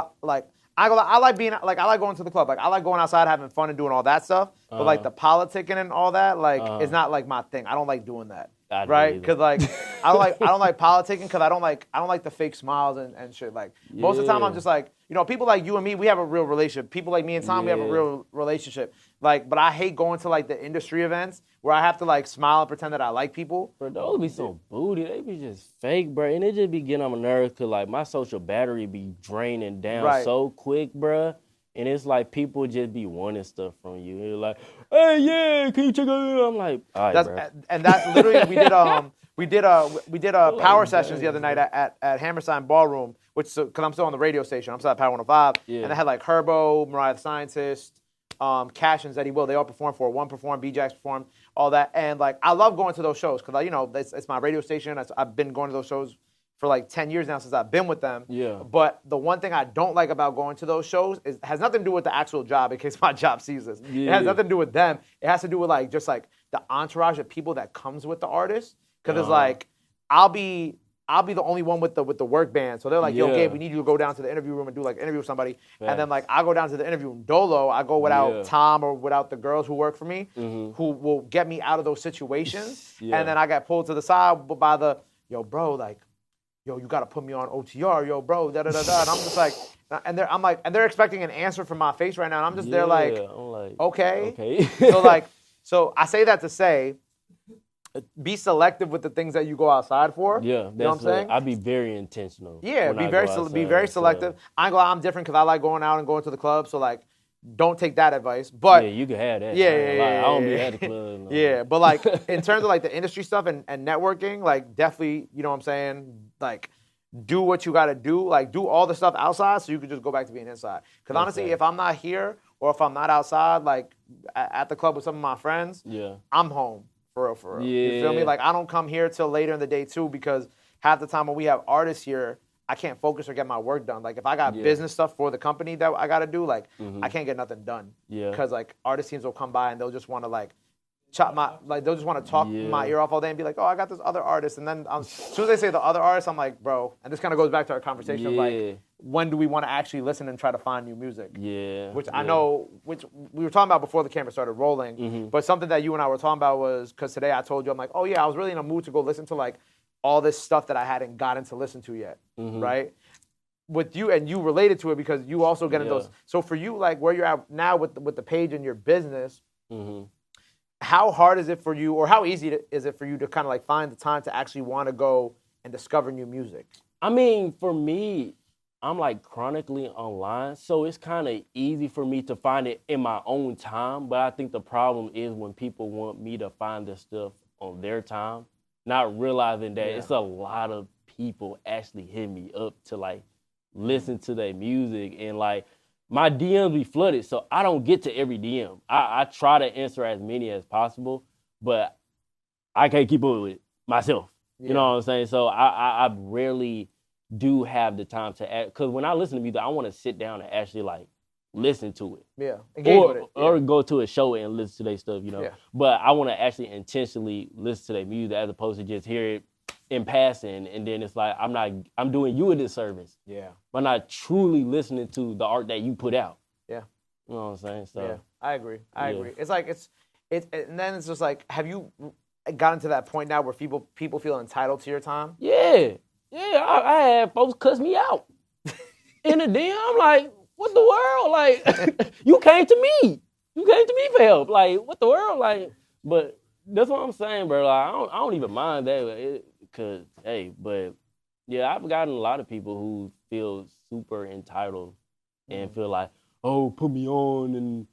like going to the club. Like, I like going outside, having fun and doing all that stuff. But like the politicking and all that, like, is not like my thing. I don't like doing that. Right? Because, like, I don't like politicking because I don't like the fake smiles and shit. Like, most of the time I'm just like, you know, people like you and me, we have a real relationship. People like me and Tom, we have a real relationship. Like, but I hate going to, like, the industry events where I have to, like, smile and pretend that I like people. Bro, those be so booty. They be just fake, bro. And it just be getting on my nerves because, like, my social battery be draining down so quick, bro. And it's like people just be wanting stuff from you. They're like, hey, yeah, can you check it out? I'm like, all right, bro. And that's literally, we did power sessions the other night at Hammerstein Ballroom, which, because I'm still on the radio station. I'm still at Power 105. Yeah. And I had, like, Herbo, Mariah the Scientist, Cash and Zeddy Will, they all performed for One performed, B-Jax performed, all that. And, like, I love going to those shows because, you know, it's my radio station. I've been going to those shows for like 10 years now since I've been with them. Yeah. But the one thing I don't like about going to those shows has nothing to do with the actual job, in case my job sees this. Yeah. It has nothing to do with them. It has to do with, like, just, like, the entourage of people that comes with the artist. Because it's like, I'll be the only one with the work band. So they're like, yo, Gabe, we need you to go down to the interview room and do, like, an interview with somebody. Right. And then, like, I go down to the interview room dolo. I go without Tom or without the girls who work for me, who will get me out of those situations. And then I got pulled to the side by the, yo, bro, like, yo, you got to put me on OTR, yo, bro, da-da-da-da. And I'm just like, and they're expecting an answer from my face right now. And I'm just there like, okay. So I say that to say, be selective with the things that you go outside for. Yeah, you know what I'm saying? I'd be very intentional. Yeah, be very selective. I'm different because I like going out and going to the club. So, like, don't take that advice. But yeah, you can have that. I don't be at the club. No. Yeah, but, like, in terms of, like, the industry stuff and networking, like, definitely, you know what I'm saying? Like, do what you got to do. Like, do all the stuff outside so you can just go back to being inside. Because honestly, if I'm not here or if I'm not outside, like, at the club with some of my friends, I'm home. For real. Yeah. You feel me? Like, I don't come here till later in the day, too, because half the time when we have artists here, I can't focus or get my work done. Like, if I got business stuff for the company that I got to do, like, I can't get nothing done. Yeah. Because, like, artist teams will come by and they'll just want to, like, they'll just want to talk my ear off all day and be like, oh, I got this other artist. And then as soon as they say the other artist, I'm like, bro, and this kind of goes back to our conversation of, like, when do we want to actually listen and try to find new music? Yeah. Which I know, which we were talking about before the camera started rolling, but something that you and I were talking about was, because today I told you, I'm like, oh yeah, I was really in a mood to go listen to, like, all this stuff that I hadn't gotten to listen to yet, right? With you, and you related to it because you also get in those. So for you, like, where you're at now with the page and your business, how hard is it for you, or how easy is it for you to kind of like find the time to actually want to go and discover new music? I mean, for me, I'm like chronically online, so it's kind of easy for me to find it in my own time. But I think the problem is when people want me to find this stuff on their time, not realizing that it's a lot of people actually hit me up to like listen to their music, and like my DMs be flooded, so I don't get to every DM. I try to answer as many as possible, but I can't keep up with it myself. You know what I'm saying? So I rarely do have the time to act, because when I listen to music, I want to sit down and actually like listen to it. Yeah, engage with it. Or go to a show and listen to their stuff, you know. Yeah. But I want to actually intentionally listen to their music as opposed to just hear it in passing, and then it's like I'm doing you a disservice. Yeah. By not truly listening to the art that you put out. Yeah. You know what I'm saying? So yeah, I agree. I agree. It's like and then it's just like, have you gotten to that point now where people feel entitled to your time? Yeah. Yeah, I had folks cuss me out in the DM. I'm like, what the world? Like, you came to me. You came to me for help. Like, what the world? Like, but that's what I'm saying, bro. Like, I don't even mind that, because, hey, but yeah, I've gotten a lot of people who feel super entitled and feel like, oh, put me on and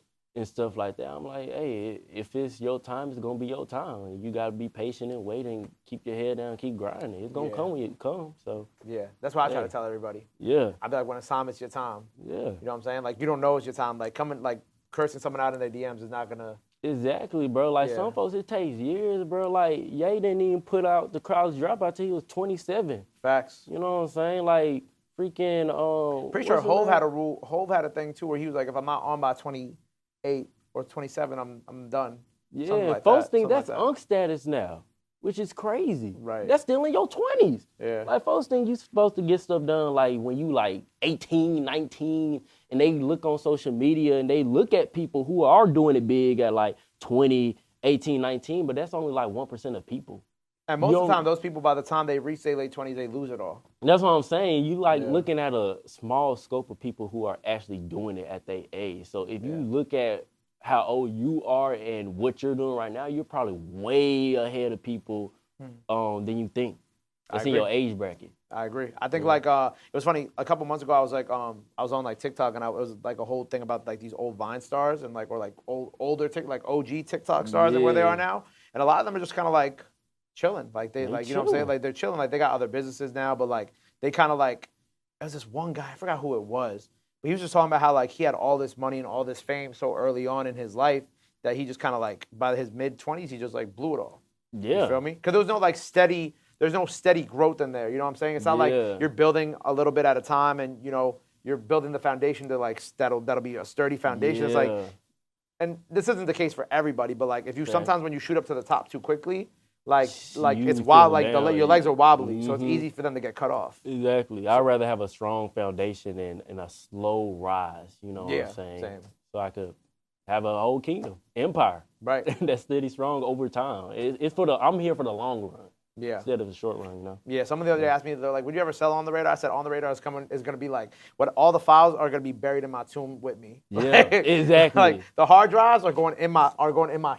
stuff like that. I'm like, hey, if it's your time, it's gonna be your time. You gotta be patient and wait and keep your head down, keep grinding. It's gonna come when it comes. So yeah, that's why I try to tell everybody. Yeah, I be like, when it's time, it's your time. Yeah, you know what I'm saying? Like, you don't know it's your time. Like, coming, like cursing someone out in their DMs is not gonna. Exactly, bro. Like some folks, it takes years, bro. Like Ye didn't even put out the College Dropout till he was 27. Facts. You know what I'm saying? Like freaking. Pretty sure Hove had a rule. Hove had a thing too where he was like, if I'm not on by 28 or 27, I'm done. Yeah, like folks think that's unk status now, which is crazy. Right. That's still in your 20s. Yeah. Like folks think you supposed to get stuff done like when you like 18, 19, and they look on social media and they look at people who are doing it big at like 20, 18, 19, but that's only like 1% of people. And most of the time, those people, by the time they reach their late 20s, they lose it all. That's what I'm saying. You like looking at a small scope of people who are actually doing it at their age. So if you look at how old you are and what you're doing right now, you're probably way ahead of people than you think. It's in your age bracket. I agree. I think like it was funny. A couple months ago, I was like I was on like TikTok, and it was like a whole thing about like these old Vine stars and like, or like older like OG TikTok stars and where they are now. And a lot of them are just kind of like chilling. Like they like, you know what I'm saying? Like they're chilling. Like they got other businesses now, but like they kind of like, there's this one guy, I forgot who it was, but he was just talking about how like he had all this money and all this fame so early on in his life that he just kind of like, by his mid-20s, he just like blew it all. Yeah. You feel me? Because there was no like there's no steady growth in there. You know what I'm saying? It's not like you're building a little bit at a time and, you know, you're building the foundation to like, that'll be a sturdy foundation. It's like, and this isn't the case for everybody, but like if you, sometimes when you shoot up to the top too quickly, like it's wild, like your legs are wobbly, so it's easy for them to get cut off. Exactly. I'd rather have a strong foundation and a slow rise, you know what I'm saying? Same. So I could have a whole kingdom, empire. Right. That's steady strong over time. It's I'm here for the long run. Yeah. Instead of the short run, you know? Yeah, someone the other day asked me, they're like, would you ever sell On the Radar? I said, On the Radar is going to be like, what all the files are going to be buried in my tomb with me. Yeah, exactly. Like, the hard drives are going in my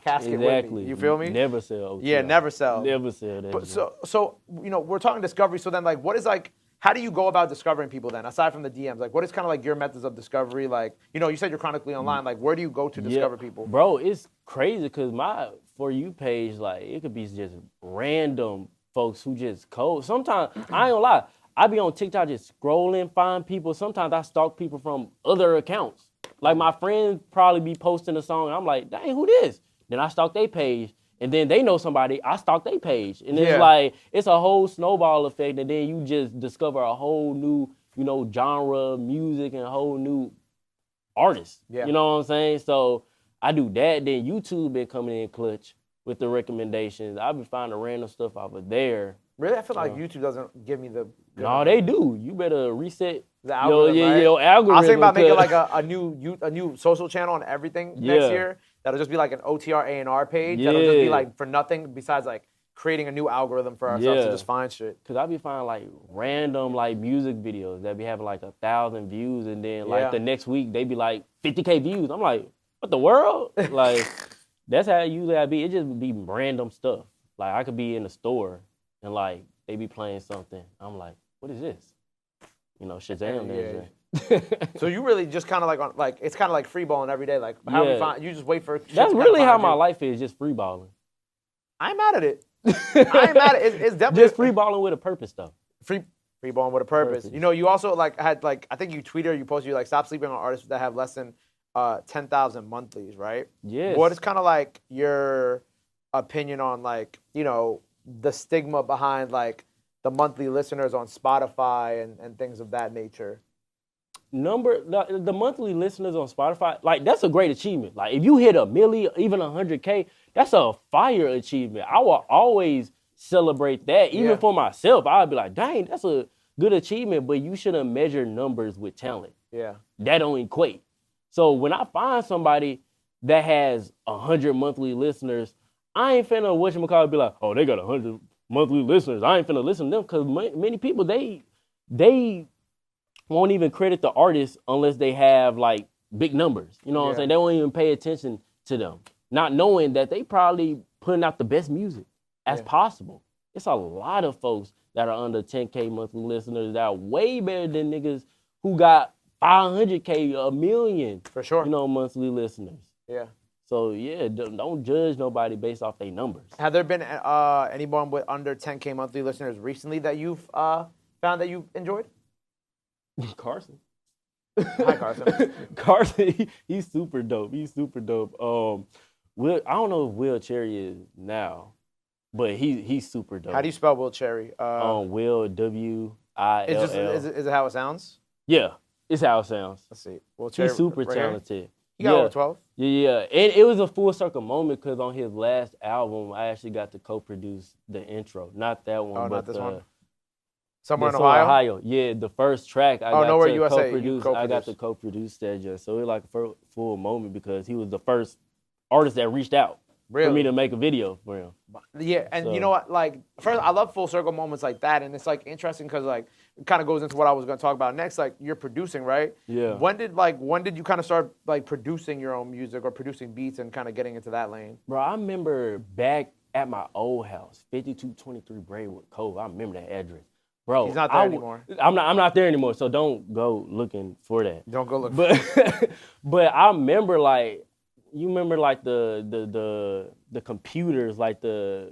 casket with me. You feel me? Never sell OTR. Yeah, never sell. Never sell that. But so, you know, we're talking discovery, so then, like, what is, like, how do you go about discovering people then, aside from the DMs? Like, what is kind of, like, your methods of discovery? Like, you know, you said you're chronically online. Like, where do you go to discover people? Bro, it's crazy because my For You page, like, it could be just random folks who just code. Sometimes, I ain't gonna lie, I be on TikTok just scrolling, find people. Sometimes I stalk people from other accounts. Like my friends probably be posting a song, and I'm like, dang, who this? Then I stalk their page, and then they know somebody, I stalk their page. And it's like, it's a whole snowball effect, and then you just discover a whole new, you know, genre of music and a whole new artist. Yeah. You know what I'm saying? So I do that. Then YouTube been coming in clutch with the recommendations. I've been finding random stuff over there. Really? I feel like YouTube doesn't give me the... No, they do. You better reset the algorithm, right? your algorithm. I was thinking about making like a new social channel on everything next year. That'll just be like an OTR A&R page. That'll just be like for nothing besides like creating a new algorithm for ourselves to just find shit. Because I be finding like random like music videos that be having like 1,000 views, and then like the next week they be like 50K views. I'm like, what the world? Like... That's how it usually I be. It just be random stuff. Like I could be in the store and like they be playing something. I'm like, what is this? You know, Shazam. Yeah. So you really just kind of like on like it's kind of like free balling every day. Like how you find you just wait for. That's really how my life is. Just free balling. I'm mad at it. I ain't mad at it. It's definitely just free balling with a purpose though. Free balling with a purpose. You know, you also like had like I think you tweeted or you posted you like stop sleeping on artists that have less than 10,000 monthlies, right? Yes. What is kind of like your opinion on like, you know, the stigma behind like the monthly listeners on Spotify and things of that nature? The monthly listeners on Spotify, like that's a great achievement. Like if you hit 1 million, even 100K, that's a fire achievement. I will always celebrate that. Even for myself, I'd be like, dang, that's a good achievement, but you shouldn't measure numbers with talent. Yeah. That don't equate. So when I find somebody that has 100 monthly listeners, I ain't finna whatchamacallit be like, oh, they got 100 monthly listeners. I ain't finna listen to them because many people, they won't even credit the artist unless they have like big numbers. You know what I'm saying? They won't even pay attention to them, not knowing that they probably putting out the best music as possible. It's a lot of folks that are under 10K monthly listeners that are way better than niggas who got 500K, 1 million. For sure. You know, monthly listeners. Yeah. So, yeah, don't judge nobody based off their numbers. Have there been anyone with under 10K monthly listeners recently that you've found that you've enjoyed? Carson. Hi, Carson. Carson, he's super dope. He's super dope. I don't know if Will Cherry is now, but he's super dope. How do you spell Will Cherry? Will, W-I-L-L. Is it how it sounds? Yeah, it's how it sounds. Let's see. Will Cherry, he's super right talented. He got over 12? Yeah. And it was a full circle moment because on his last album, I actually got to co-produce the intro. Not that one, but not this one? Somewhere in Ohio? Yeah, the first track I got Nowhere to USA, co-produce. I got to co-produce that just. So it was like a full moment because he was the first artist that reached out for me to make a video for him. Yeah, and you know what? Like, first, I love full circle moments like that, and it's like interesting because like it kind of goes into what I was going to talk about next. Like, you're producing, right? Yeah. When did you kind of start like producing your own music or producing beats and kind of getting into that lane? Bro, I remember back at my old house, 5223 Braidwood Cove. I remember that address. Bro, he's not there anymore. I'm not there anymore, so don't go looking for that. Don't go look for it. But I remember like you remember like the computers, like I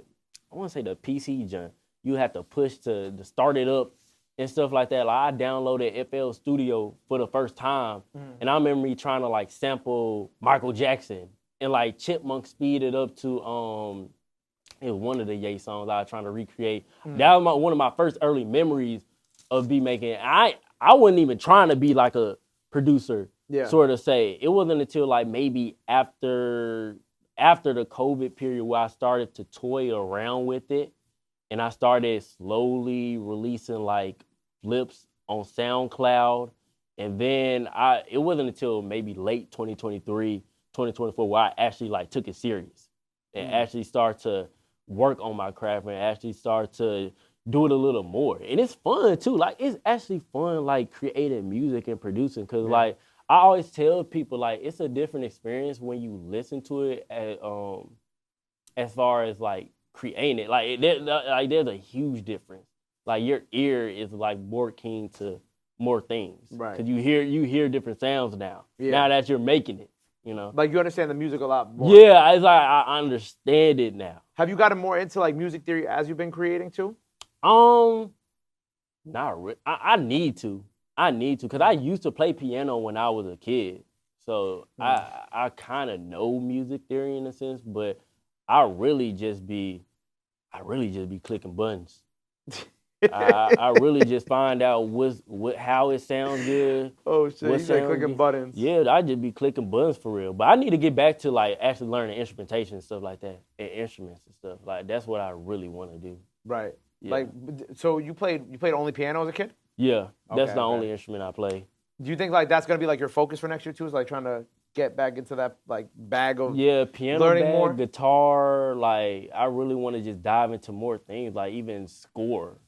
want to say the PC junk. You have to push to start it up and stuff like that. Like I downloaded FL Studio for the first time, and I remember me trying to like sample Michael Jackson and like Chipmunk speed it up to it was one of the Ye songs I was trying to recreate. That was one of my first early memories of beat making. I wasn't even trying to be like a producer, sort of say. It wasn't until like maybe after the COVID period where I started to toy around with it, and I started slowly releasing like flips on SoundCloud. And then it wasn't until maybe late 2023, 2024 where I actually like took it serious and actually start to work on my craft and actually start to do it a little more. And it's fun too. Like it's actually fun like creating music and producing because like I always tell people like it's a different experience when you listen to it as far as like creating it. Like there's a huge difference. Like your ear is like more keen to more things. Right. Because you hear different sounds now. Yeah. Now that you're making it. You know, like you understand the music a lot more. Yeah, it's like I understand it now. Have you gotten more into like music theory as you've been creating too? Not really. I need to because I used to play piano when I was a kid, so I kind of know music theory in a sense, but I really just be clicking buttons. I really just find out how it sounds good. Oh shit! You say clicking buttons? Yeah, I just be clicking buttons for real. But I need to get back to like actually learning instrumentation and stuff like that, and instruments and stuff. Like that's what I really want to do. Right. Yeah. Like, so you played only piano as a kid? Yeah, that's the only instrument I play. Do you think like that's gonna be like your focus for next year too? Is like trying to get back into that like bag of piano, learning more, guitar. Like I really want to just dive into more things, like even score.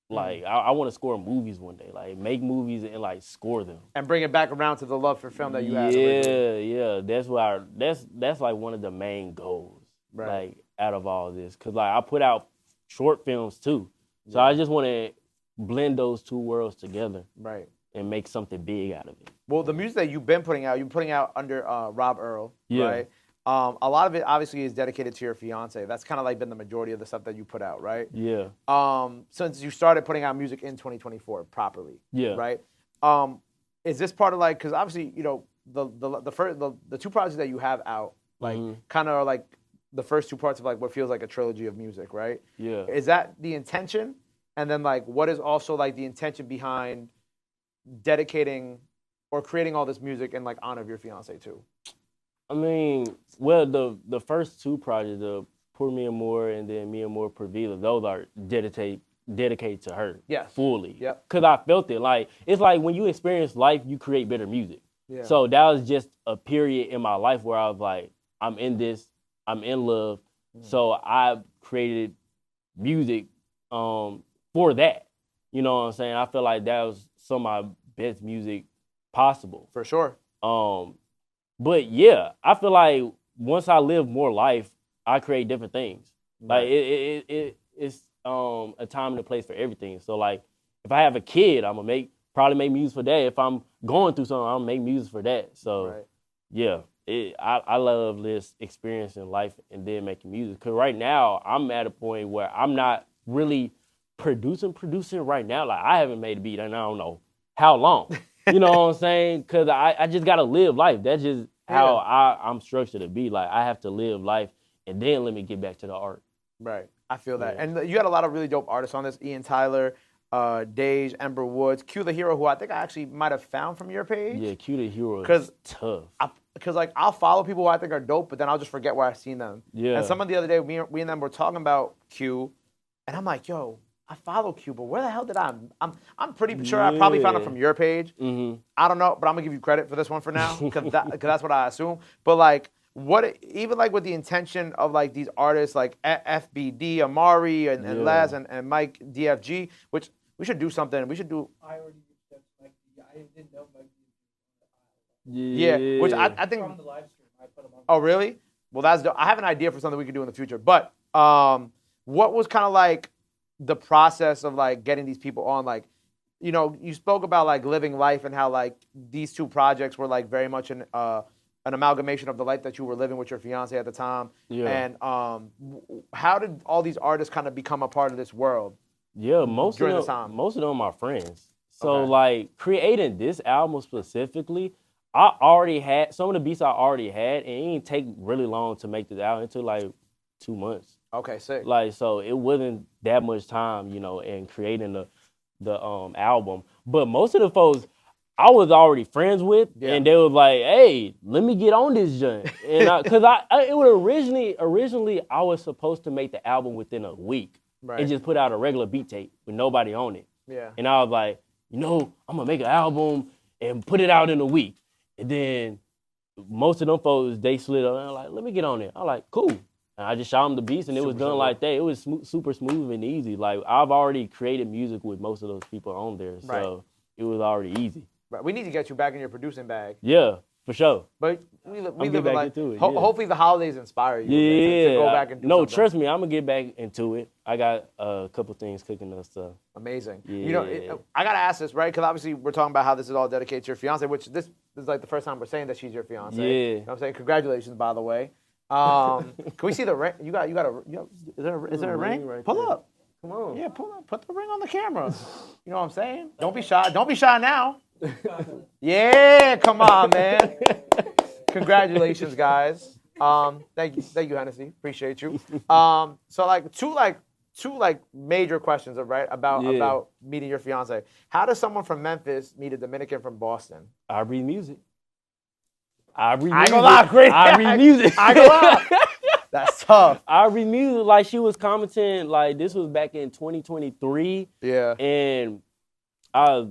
Like I want to score movies one day, like make movies and like score them. And bring it back around to the love for film that you had originally. Yeah. That's why that's like one of the main goals, like out of all this. Cause like I put out short films too. So I just want to blend those two worlds together. Right. And make something big out of it. Well, the music that you've been putting out under Rob Earl, right? A lot of it obviously is dedicated to your fiance. That's kind of like been the majority of the stuff that you put out, right? Yeah. Since you started putting out music in 2024 properly, right? Is this part of like, because obviously, you know, the two projects that you have out, like kind of are like the first two parts of like what feels like a trilogy of music, right? Yeah. Is that the intention? And then like, what is also like the intention behind dedicating or creating all this music in like honor of your fiance too? I mean, well, the first two projects, the Pour Me More and then Me and More Per Vida, those are dedicated to her. Yes. Fully. Yep. Cause I felt it. Like it's like when you experience life, you create better music. Yeah. So that was just a period in my life where I was like, I'm in this, I'm in love. So I created music for that. You know what I'm saying? I feel like that was some of my best music possible. For sure. But yeah, I feel like once I live more life, I create different things. Like it's a time and a place for everything. So like if I have a kid, I'm gonna probably make music for that. If I'm going through something, I'm gonna make music for that. So yeah, I love this experience in life and then making music. Cause right now I'm at a point where I'm not really producing right now. Like I haven't made a beat and I don't know how long. You know what I'm saying? Cause I just gotta live life. That's just how I'm structured to be. Like I have to live life and then let me get back to the art. Right. I feel that. And you had a lot of really dope artists on this. Ian Tyler, Dage, Ember Woods, Q the Hero, who I think I actually might have found from your page. Yeah, Q the Hero is tough. Because like I'll follow people who I think are dope, but then I'll just forget where I've seen them. Yeah. And someone the other day, we and them were talking about Q, and I'm like, yo, I follow Q, but where the hell did I'm pretty sure I probably found it from your page. I don't know, but I'm gonna give you credit for this one for now, because that's what I assume. But like, even like with the intention of like these artists like FBD, Amari, and Laz and Mike DFG, which we should do something. We should do. I already reached out to Mike. I didn't know Mike. Yeah, which I think from the live stream, I put him on. Oh, really? Well, that's dope. I have an idea for something we could do in the future. But what was kind of like the process of like getting these people on? Like, you know, you spoke about like living life and how like these two projects were like very much an amalgamation of the life that you were living with your fiance at the time. Yeah. And how did all these artists kind of become a part of this world? Yeah, most of them are my friends. So like creating this album specifically, I already had some of the beats I already had, and it didn't take really long to make this album. It took like 2 months. Okay, sick. Like, so it wasn't that much time, you know, in creating the album. But most of the folks I was already friends with, and they was like, "Hey, let me get on this joint." And because it was originally I was supposed to make the album within a week and just put out a regular beat tape with nobody on it. Yeah. And I was like, you know, I'm gonna make an album and put it out in a week. And then most of them folks, they slid on and like, let me get on it. I'm like, cool. And I just shot them the beats and it was done like that. It was super smooth and easy. Like I've already created music with most of those people on there. So it was already easy. Right. We need to get you back in your producing bag. Yeah, for sure. But we live back into it. Hopefully the holidays inspire you to go back and do something. Trust me, I'm going to get back into it. I got a couple things cooking and stuff. Amazing. Yeah. You know, I got to ask this, right? Because obviously we're talking about how this is all dedicated to your fiance, which this is like the first time we're saying that she's your fiance. Yeah. You know what I'm saying? Congratulations, by the way. Can we see the ring? Is there a ring? Right Pull up. Come on. Yeah, pull up. Put the ring on the camera. You know what I'm saying? Don't be shy. Don't be shy now. Yeah, come on, man. Congratulations, guys. Thank you, Hennessy. Appreciate you. So like two major questions, right, about meeting your fiance. How does someone from Memphis meet a Dominican from Boston? I read music. I ain't gonna lie, great. I read music. I ain't gonna lie. That's tough. I read music. Like she was commenting, like this was back in 2023. Yeah. And I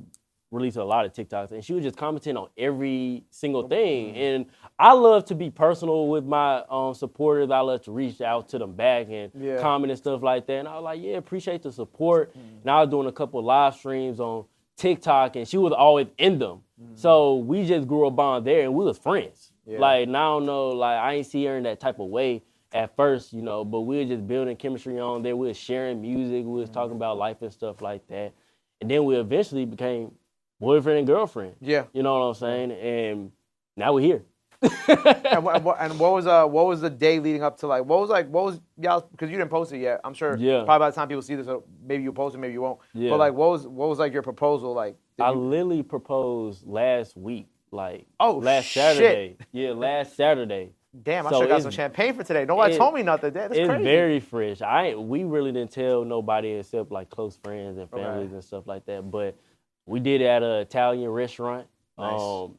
released a lot of TikToks, and she was just commenting on every single thing. And I love to be personal with my supporters. I love to reach out to them back and comment and stuff like that. And I was like, yeah, appreciate the support. And I was doing a couple of live streams on TikTok, and she was always in them. So we just grew a bond there, and we was friends. Like, now I don't know, like, I ain't see her in that type of way at first, you know, but we were just building chemistry on there. We was sharing music. We was talking about life and stuff like that. And then we eventually became boyfriend and girlfriend. Yeah. You know what I'm saying? And now we're here. And what was the day leading up to, like, what was y'all, because you didn't post it yet. I'm sure probably by the time people see this, maybe you'll post it, maybe you won't. But like, what was like your proposal like? I literally proposed last week, like last Saturday. Yeah, last Saturday. Damn, I should have got some champagne for today. Nobody told me nothing. That's crazy. It's very fresh. We really didn't tell nobody except like close friends and families and stuff like that. But we did it at an Italian restaurant. Nice.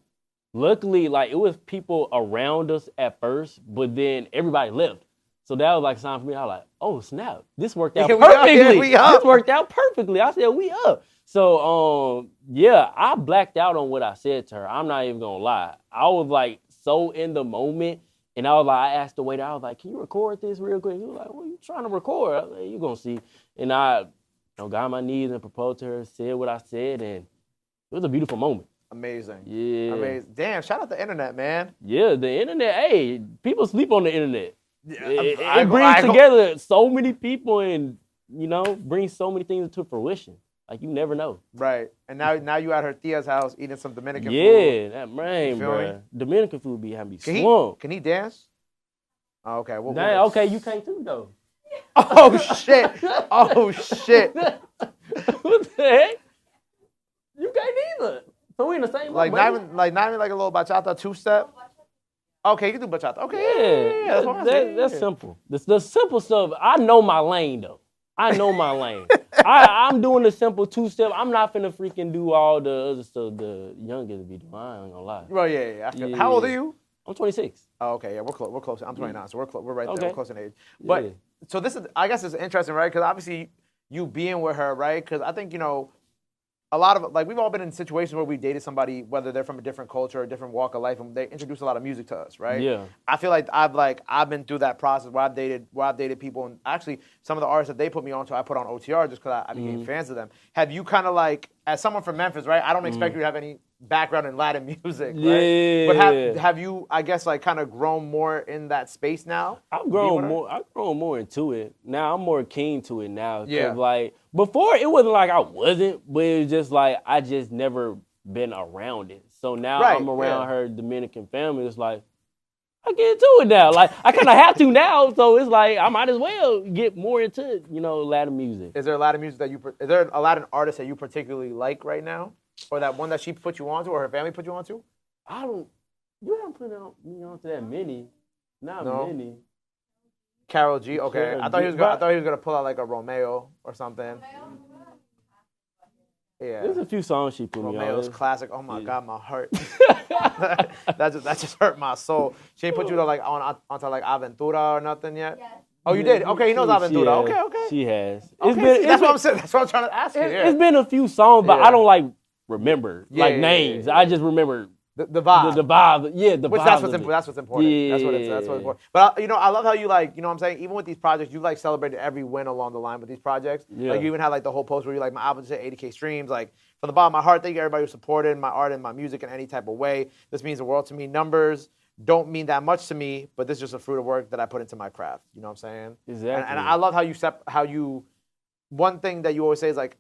Luckily, like, it was people around us at first, but then everybody left. So that was like a sign for me. I was like, oh, snap. This worked out perfectly. This worked out perfectly. I said, we up. So, I blacked out on what I said to her. I'm not even going to lie. I was like so in the moment. And I was like, I asked the waiter, I was like, can you record this real quick? He was like, what are you trying to record? I was like, you're going to see. And I got on my knees and proposed to her, said what I said, and it was a beautiful moment. Amazing. Yeah. Amazing. Damn, shout out the internet, man. Yeah, the internet. Hey, people sleep on the internet. It brings together so many people and, you know, brings so many things into fruition. Like, you never know. Right. And now you at her Tia's house eating some Dominican food. Yeah, that man, bro. Dominican food be having me slumped. Can he dance? Oh, okay. Okay, you can't too, though. Oh, shit. Oh, shit. What the heck? You can't either. So we in the same like not even like a little bachata two-step? Okay, you can do bachata. Okay, yeah. That's simple. The simple stuff, I know my lane, though. I know my lane. I'm doing the simple two-step. I'm not finna freaking do all the other stuff the youngest be doing. I ain't gonna lie. Well, yeah. How old are you? I'm 26. Oh, okay, yeah, we're close. I'm 29, so we're right there. We're close in age. But so this is, I guess, it's interesting, right? Because obviously you being with her, right? Because I think, you know, a lot of, like, we've all been in situations where we dated somebody, whether they're from a different culture or a different walk of life, and they introduce a lot of music to us, right? Yeah. I feel like I've been through that process where I've dated people, and actually some of the artists that they put me on to, I put on OTR just because I became fans of them. Have you kind of, like, as someone from Memphis, right? I don't expect you to have any background in Latin music, right? Yeah. But have you, I guess, like, kind of grown more in that space now? I've grown more into it. Now I'm more keen to it now. Yeah. Like, before it wasn't like I wasn't, but it was just like I just never been around it. So now I'm around her Dominican family. It's like I get into it now. Like, I kind of have to now, so it's like I might as well get more into, you know, Latin music. Is there a Latin music is there a Latin artist that you particularly like right now, or that one that she put you onto, or her family put you onto? You haven't put me onto that many, many. Karol G. Okay, I thought he was gonna pull out like a Romeo or something. Yeah, there's a few songs she put me on. Romeo's classic. Oh my God, my heart. that just hurt my soul. She ain't put you onto like Aventura or nothing yet. Yes. Oh, you did? Okay, he knows Aventura. Okay. She has. That's what I'm saying. That's what I'm trying to ask you. It's been a few songs, but I don't like remember names. I just remember. The vibe. The vibe. Yeah, the vibe. That's what's important. Yeah. That's what's important. But, you know, I love how you, like, you know what I'm saying? Even with these projects, you, like, celebrated every win along the line with these projects. Yeah. Like, you even had, like, the whole post where you, like, my album said 80K streams. Like, from the bottom of my heart, thank you everybody who supported my art and my music in any type of way. This means the world to me. Numbers don't mean that much to me, but this is just a fruit of work that I put into my craft. You know what I'm saying? Exactly. And I love how you, one thing that you always say is, like,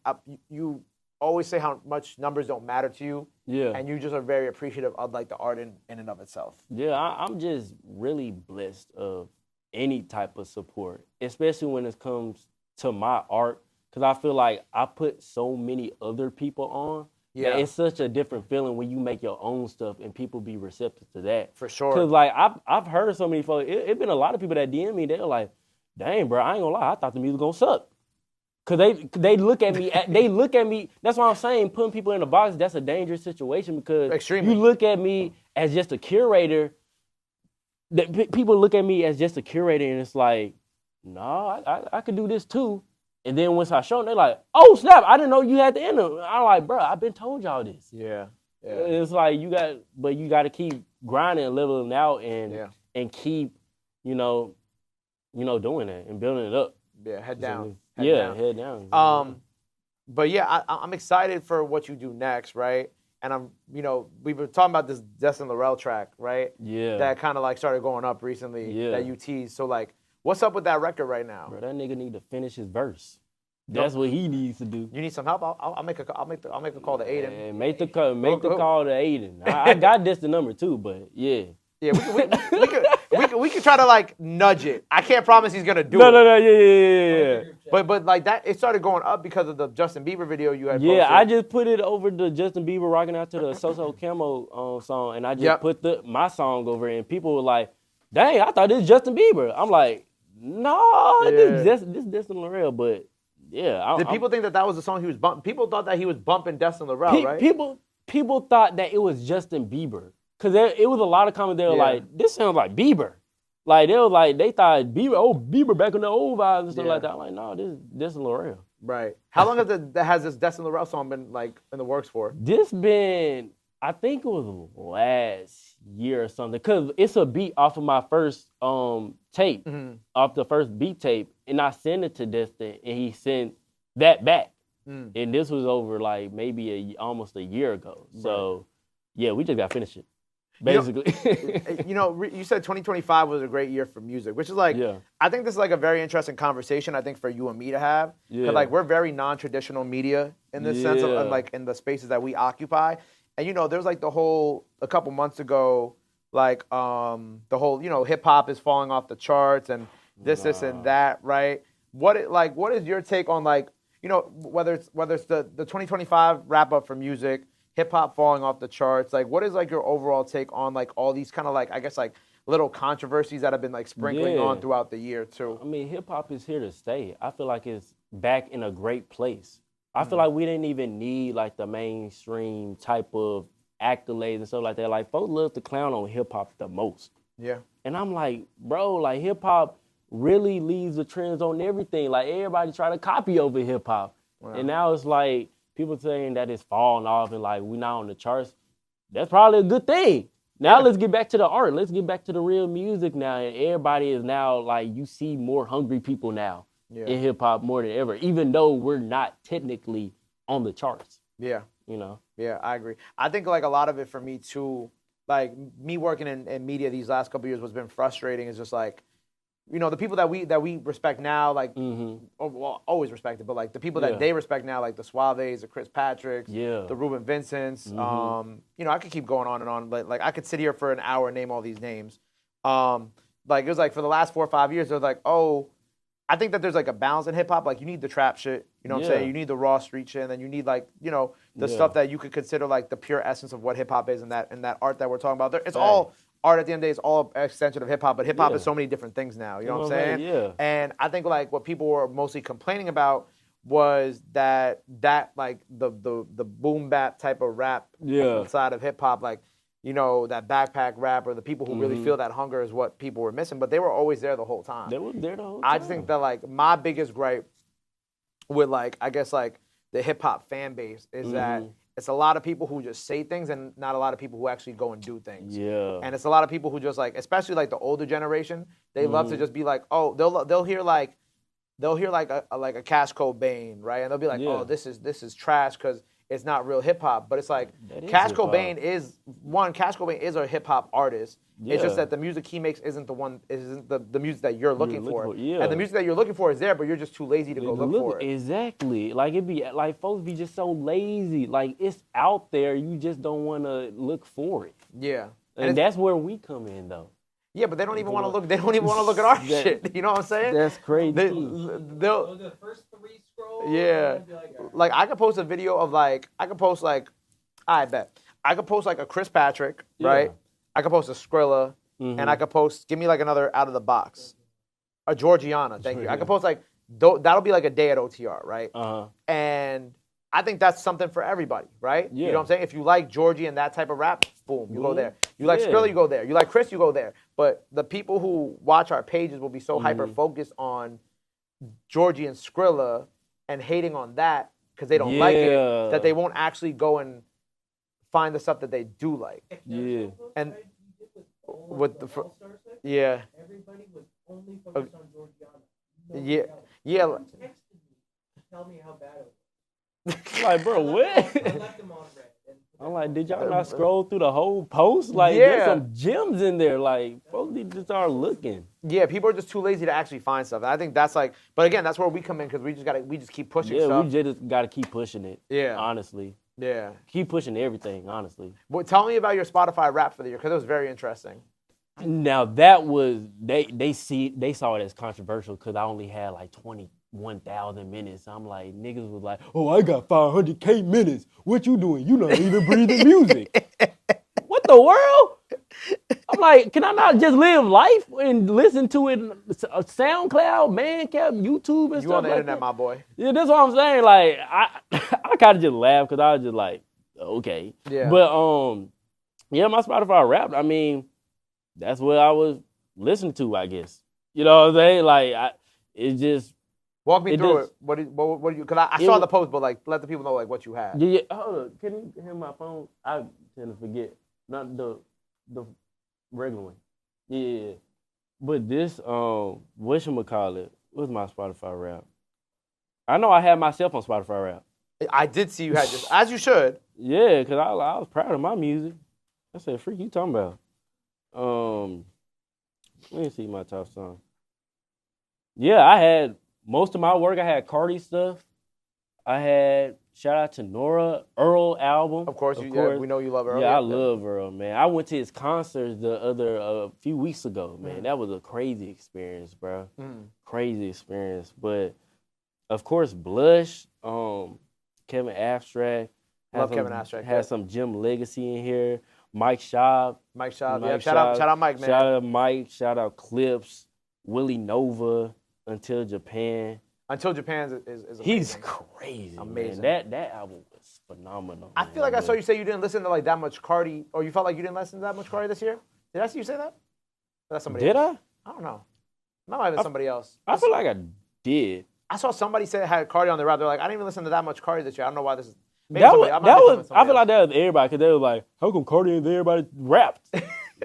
you always say how much numbers don't matter to you. Yeah. And you just are very appreciative of, like, the art in and of itself. Yeah, I'm just really blessed of any type of support, especially when it comes to my art, because I feel like I put so many other people on. Yeah. It's such a different feeling when you make your own stuff and people be receptive to that. For sure. Because, like, I've heard so many folks, it's been a lot of people that DM me, they're like, dang, bro, I ain't gonna lie, I thought the music gonna suck. Because they look at me, that's why I'm saying putting people in a box, that's a dangerous situation, because you look at me as just a curator, people look at me as just a curator, and it's like, no, I could do this too. And then once I showed them, they're like, oh, snap, I didn't know you had the intro. I'm like, bro, I've been told y'all this. Yeah. It's like you got to keep grinding and leveling out and keep, doing that and building it up. Yeah, head down. Head down. But yeah, I'm excited for what you do next, right? And we were talking about this Destin Laurel track, right? Yeah. That kind of like started going up recently. That you teased. So like, what's up with that record right now? Bro, that nigga need to finish his verse. That's what he needs to do. You need some help? I'll make a call to Aiden. Yeah, make the call to Aiden. I got this the number too, but yeah. Yeah, we could try to like nudge it. I can't promise he's gonna do it. No, yeah. But like that, it started going up because of the Justin Bieber video you had. Yeah, posted. I just put it over the Justin Bieber rocking out to the So Camo song, and I just put my song over it, and people were like, "Dang, I thought this was Justin Bieber." I'm like, "No, this Destin Laurel," but yeah. Did people think that was the song he was bumping? People thought that he was bumping Destin Laurel, right? People thought that it was Justin Bieber. Cause it was a lot of comments. They were like, "This sounds like Bieber." Like they thought Bieber back in the old vibes and stuff like that. I'm like, no, this is Laurel. Right. How long has this Destin Laurel song been like in the works for? This been, I think it was last year or something. Cause it's a beat off of my first tape, off the first beat tape, and I sent it to Destin, and he sent that back. And this was over like maybe almost a year ago. So yeah, we just got to finish it. Basically. You said 2025 was a great year for music, which is like, I think this is like a very interesting conversation, I think, for you and me to have. Because like we're very non-traditional media in the sense of like in the spaces that we occupy. And there's like a couple months ago, like the whole, hip hop is falling off the charts and this and that, right? What is your take on like, whether it's the 2025 wrap up for music, hip hop falling off the charts, like what is like your overall take on like all these kind of like, I guess like little controversies that have been like sprinkling on throughout the year too? I mean, hip hop is here to stay. I feel like it's back in a great place. I feel like we didn't even need like the mainstream type of accolades and stuff like that. Like folks love to clown on hip hop the most. Yeah. And I'm like, bro, like hip hop really leaves the trends on everything. Like everybody try to copy over hip hop. Wow. And now it's like, people saying that it's falling off and like we're not on the charts. That's probably a good thing. Now let's get back to the art. Let's get back to the real music now. And everybody is now like, you see more hungry people now in hip hop more than ever, even though we're not technically on the charts. Yeah. Yeah, I agree. I think like a lot of it for me too, like me working in media these last couple of years, what's been frustrating is just like, the people that we respect now, like, always respected, but like the people that they respect now, like the Suaves, the Chris Patricks, the Ruben Vincents, I could keep going on and on, but like I could sit here for an hour and name all these names. Like it was like for the last 4 or 5 years, they're like, I think that there's like a balance in hip hop. Like you need the trap shit, you know what I'm saying? You need the raw street shit, and then you need like, the stuff that you could consider like the pure essence of what hip hop is and that art that we're talking about. It's all art at the end of the day, is all an extension of hip hop, but hip hop is so many different things now. You know what I'm saying? Yeah. And I think like what people were mostly complaining about was that like the boom bap type of rap inside of hip hop, like that backpack rap, or the people who really feel that hunger is what people were missing. But they were always there the whole time. They were there the whole time. I just think that like my biggest gripe with like I guess like the hip hop fan base is that it's a lot of people who just say things and not a lot of people who actually go and do things. Yeah. And it's a lot of people who just like, especially like the older generation, they love to just be like, they'll hear like a Cash Cobain, right? And they'll be like, this is trash because it's not real hip hop. But it's like Cash Cobain is a hip hop artist. Yeah. It's just that the music he makes isn't the music that you're looking for. Yeah. And the music that you're looking for is there, but you're just too lazy to go look for it. Exactly. Like it'd be like folks be just so lazy. Like it's out there, you just don't want to look for it. Yeah. And that's where we come in though. Yeah, but they don't even want to look. They don't even want to look at our shit. You know what I'm saying? That's crazy. They'll the first 3 scrolls. Yeah. Like I could post a video of like I could post like a Chris Patrick, right? I could post a Skrilla, and I could post, give me like another out of the box. A Georgiana, thank you. I could post like, that'll be like a day at OTR, right? And I think that's something for everybody, right? Yeah. You know what I'm saying? If you like Georgie and that type of rap, boom, you go there. You like Skrilla, you go there. You like Chris, you go there. But the people who watch our pages will be so hyper-focused on Georgie and Skrilla and hating on that because they don't like it, that they won't actually go and find the stuff that they do like. Yeah. And with the yeah. Everybody was only focused on Georgiana. Yeah. Yeah. Texted me to tell me how bad it was. Like, bro, what? I left them on red. I'm like, did y'all not scroll through the whole post? Like, there's some gems in there. Like, folks need to start looking. Yeah, people are just too lazy to actually find stuff. And I think that's like, but again, that's where we come in because we just keep pushing stuff. Yeah, we just gotta keep pushing it. Yeah, honestly. Yeah, keep pushing everything. Honestly. But tell me about your Spotify rap for the year because it was very interesting. Now that was they saw it as controversial because I only had like 21,000 minutes. I'm like, niggas was like, oh, I got 500K minutes. What you doing? You not even breathing music. What the world? I'm like, can I not just live life and listen to it on SoundCloud, Bandcamp, YouTube, and stuff like that? You on the internet, my boy. Yeah, that's what I'm saying. Like, I kind of just laughed because I was just like, okay. Yeah. But, yeah, my Spotify rap, I mean, that's what I was listening to, I guess. You know what I'm saying? Like, it just... Walk me through it. What do you? Because I saw the post, but like, let the people know like what you had. Yeah. Hold on. Can you hear my phone? I tend to forget. Not the regular one. Yeah. But this whatchamacallit, what's my Spotify rap? I know I had myself on Spotify rap. I did see you had this, as you should. Yeah, because I was proud of my music. I said, "Freak, you talking about?" Let me see my top song. Yeah, I had. Most of my work, I had Cardi stuff. I had shout out to Nora Earl album. Of course. Yeah, we know you love Earl. Yeah, I love Earl, man. I went to his concert a few weeks ago, man. That was a crazy experience, bro. Crazy experience. But of course, Blush, Kevin Abstract. Love Kevin Abstract. Had some Jim Legacy in here. Mike Schaub. Yeah, shout out Mike, man. Shout out Mike. Shout out Clips. Willie Nova. Until Japan is amazing. He's crazy. Amazing. Man. That album was phenomenal. I feel like I saw you say you didn't listen to like that much Cardi, or you felt like you didn't listen to that much Cardi this year. Did I see you say that? Or that's somebody else? I? I don't know. That might have been somebody else. I feel like I did. I saw somebody say it had Cardi on their rap. They're like, I didn't even listen to that much Cardi this year. I don't know why this is. I feel like that was everybody because they were like, how come Cardi and everybody rapped?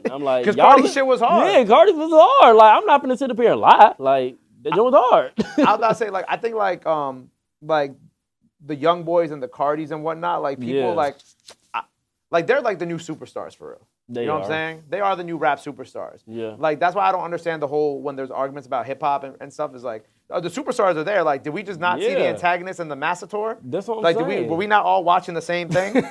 I'm like, because Cardi's shit was hard. Yeah, Cardi was hard. Like, I'm not gonna sit up here and lie. Like. That joint was hard. I was about to say, like, I think, like the young boys and the Cardis and whatnot, like, people, like, they're, like, the new superstars, for real. You know what I'm saying? They are the new rap superstars. Yeah. Like, that's why I don't understand the whole, when there's arguments about hip-hop and stuff, is like, the superstars are there. Like, did we just not see the antagonists in the Massator? That's what I'm saying. Were we not all watching the same thing?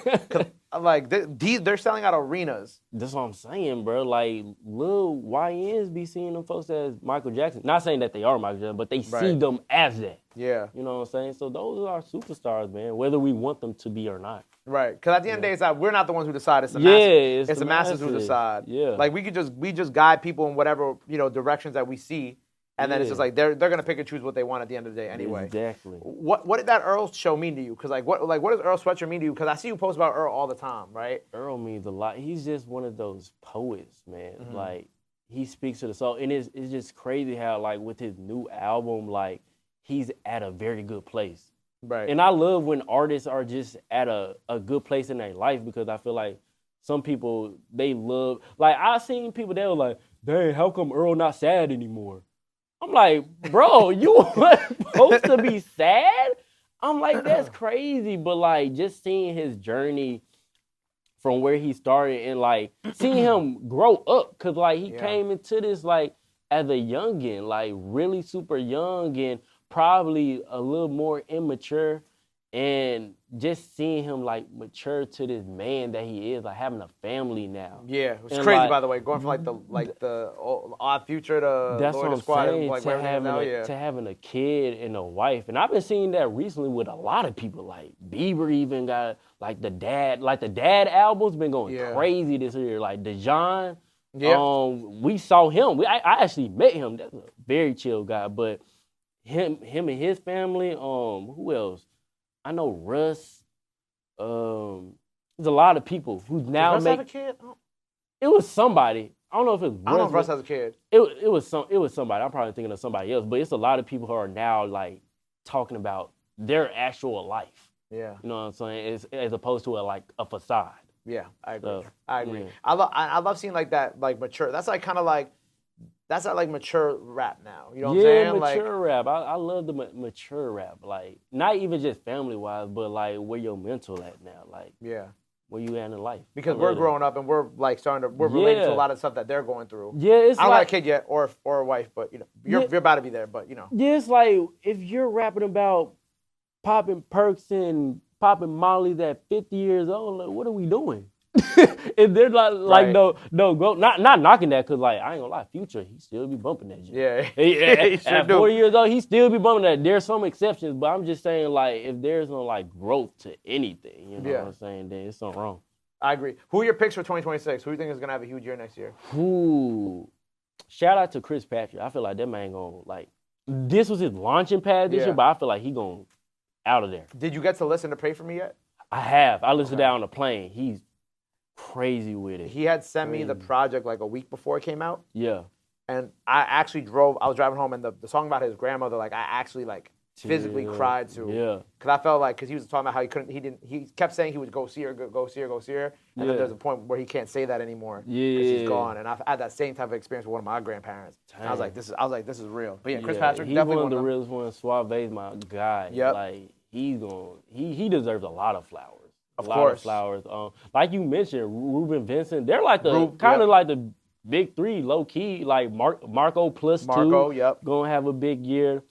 Like, they're selling out arenas. That's what I'm saying, bro. Like, little YNs be seeing them folks as Michael Jackson. Not saying that they are Michael Jackson, but they see them as that. Yeah. You know what I'm saying? So those are our superstars, man, whether we want them to be or not. Right. Because at the end of the day, it's like, we're not the ones who decide. It's the masses. It's the masses who decide. Yeah. Like, we just guide people in whatever, directions that we see. And then it's just like they're gonna pick and choose what they want at the end of the day anyway. Exactly. What did that Earl show mean to you? Because what does Earl Sweatshirt mean to you? Because I see you post about Earl all the time, right? Earl means a lot. He's just one of those poets, man. Like he speaks to the soul, and it's just crazy how like with his new album, like he's at a very good place. Right. And I love when artists are just at a good place in their life because I feel like some people they love. Like I've seen people that were like, "Dang, how come Earl not sad anymore?" I'm like, bro, you weren't supposed to be sad? I'm like, that's crazy. But, like, just seeing his journey from where he started and, like, seeing him grow up. Because, like, he came into this, like, as a youngin', like, really super young and probably a little more immature. And just seeing him, like, mature to this man that he is, like, having a family now. Yeah, it's crazy, like, by the way, going from, the Odd Future to that's Lloyd what I'm Squad. saying, Like, to having a kid and a wife. And I've been seeing that recently with a lot of people. Like, Bieber even got, like, the dad album's been going crazy this year. Like, Dejan, we saw him. I actually met him. That's a very chill guy. But him and his family, who else? I know Russ. There's a lot of people who's now Does Russ have a kid? It was somebody. I don't know if it's Russ. I don't know if Russ has a kid. It was somebody. I'm probably thinking of somebody else, but it's a lot of people who are now like talking about their actual life. Yeah. You know what I'm saying? As opposed to a facade. Yeah, I agree. So, I agree. yeah. I love seeing like that, like mature. That's like kind of like, that's not like mature rap now. You know what I'm Yeah, saying? mature rap. I love the mature rap. Like, not even just family-wise, but like where your mental at now. Like, yeah. where you at in life. Because we're growing up and we're like we're related to a lot of stuff that they're going through. Yeah, it's I don't like got a kid yet or a wife, but you know, you're about to be there, but you know. Yeah, it's like if you're rapping about popping perks and popping mollies at 50 years old, like, what are we doing? And they're like no, not knocking that, because like I ain't gonna lie, Future, he still be bumping that shit. Yeah. At 40 years old, he still be bumping that. There's some exceptions, but I'm just saying, like, if there's no like growth to anything, you know what I'm saying, then it's something wrong. I agree. Who are your picks for 2026? Who do you think is gonna have a huge year next year? Ooh, shout out to Chris Patrick. I feel like that man gonna like, this was his launching pad this year, but I feel like he gonna out of there. Did you get to listen to Pray For Me yet? I have. I listened to that on the plane. He's crazy with it. He had sent me the project like a week before it came out. Yeah. And I was driving home, and the song about his grandmother, like I actually like physically cried to. Yeah. Because I felt like, because he was talking about how he kept saying he would go see her. And then there's a point where he can't say that anymore. Yeah. Because she's gone. And I've had that same type of experience with one of my grandparents. And I was like, this is real. But yeah, Chris Patrick, he's definitely one of the realest ones. Suave's my guy. Yep. Like, he deserves a lot of flowers. Of lot course. of flowers. Like you mentioned, Ruben Vincent, they're like the kind of like the big three, low key. Like Marco plus two. Yep. Gonna have a big year.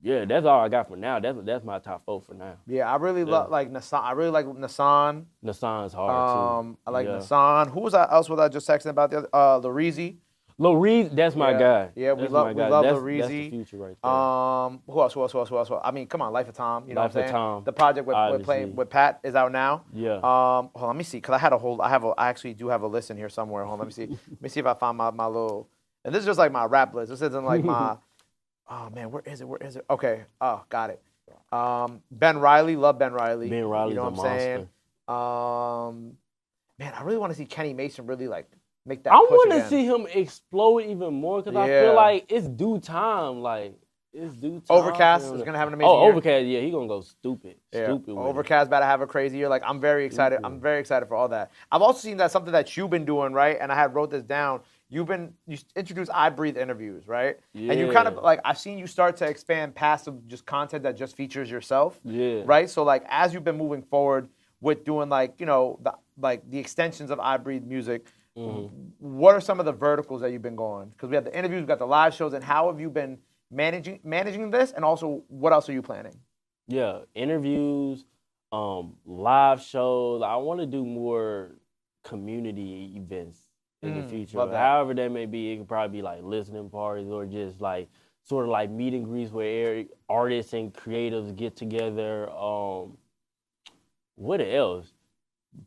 Yeah, that's all I got for now. That's my top 4 for now. Yeah, I really love like Nassan. I really like Nassan. Nassan's hard too. I like Nassan. Who was else was I just texting about the other? Larizi. Larizi, that's my guy. Yeah, we love Larizi. That's the future right there. Who else? I mean, come on, Life of Tom. You know Life what I'm saying? of Tom, the project we're playing with Pat is out now. Yeah. Hold on, let me see, because I actually do have a list in here somewhere. Hold on, let me see. Let me see if I find my little. And this is just like my rap list. This isn't like my. Oh man, where is it? Okay. Oh, got it. Ben Riley, love Ben Riley. Ben Riley's you know a what I'm monster. saying? Man, I really want to see Kenny Mason really like make that. I want to see him explode even more, because I feel like it's due time. Like, it's due time. Overcast is gonna have an amazing year. Overcast, yeah, he gonna go stupid. Yeah. Stupid. Overcast about to have a crazy year. Like, I'm very excited. I'm very excited for all that. I've also seen that something that you've been doing, right? And I wrote this down. You introduced I Breathe interviews, right? Yeah. And you kind of like, I've seen you start to expand past just content that just features yourself. Yeah. Right? So like, as you've been moving forward with doing like, you know, the extensions of I Breathe music, what are some of the verticals that you've been going? Because we have the interviews, we've got the live shows, and how have you been managing this? And also, what else are you planning? Yeah, interviews, live shows. I want to do more community events in the future. However that may be, it could probably be like listening parties, or just like sort of like meet and greets where artists and creatives get together. What else?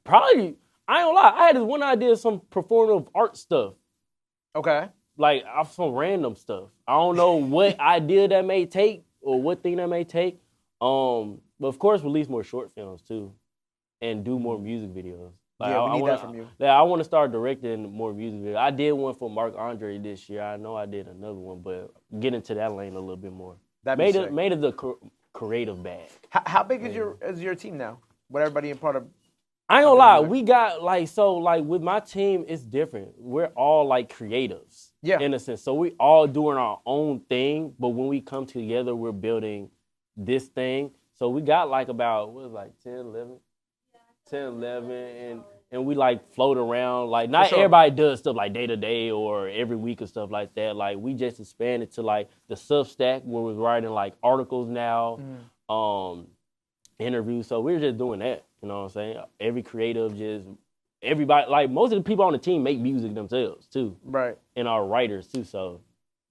Probably, I ain't gonna lie, I had this one idea of some performative art stuff. Okay. Like, some random stuff. I don't know what idea that may take or what thing that may take. But of course, release more short films too, and do more music videos. Like, yeah, we need that from you. Yeah, I want to start directing more music videos. I did one for Mark Andre this year. I know I did another one, but get into that lane a little bit more. Made it the creative bag. How big is your team now? What everybody in part of? I ain't gonna lie, we got like with my team, it's different. We're all like creatives, in a sense. So we all doing our own thing, but when we come together, we're building this thing. So we got like about 10, 11? 10, 11, and we like float around. Like, not everybody does stuff like day to day or every week or stuff like that. Like, we just expanded to like the Substack where we're writing like articles now, interviews. So we're just doing that. You know what I'm saying? Every creative, everybody, like most of the people on the team make music themselves too. Right. And are writers too. So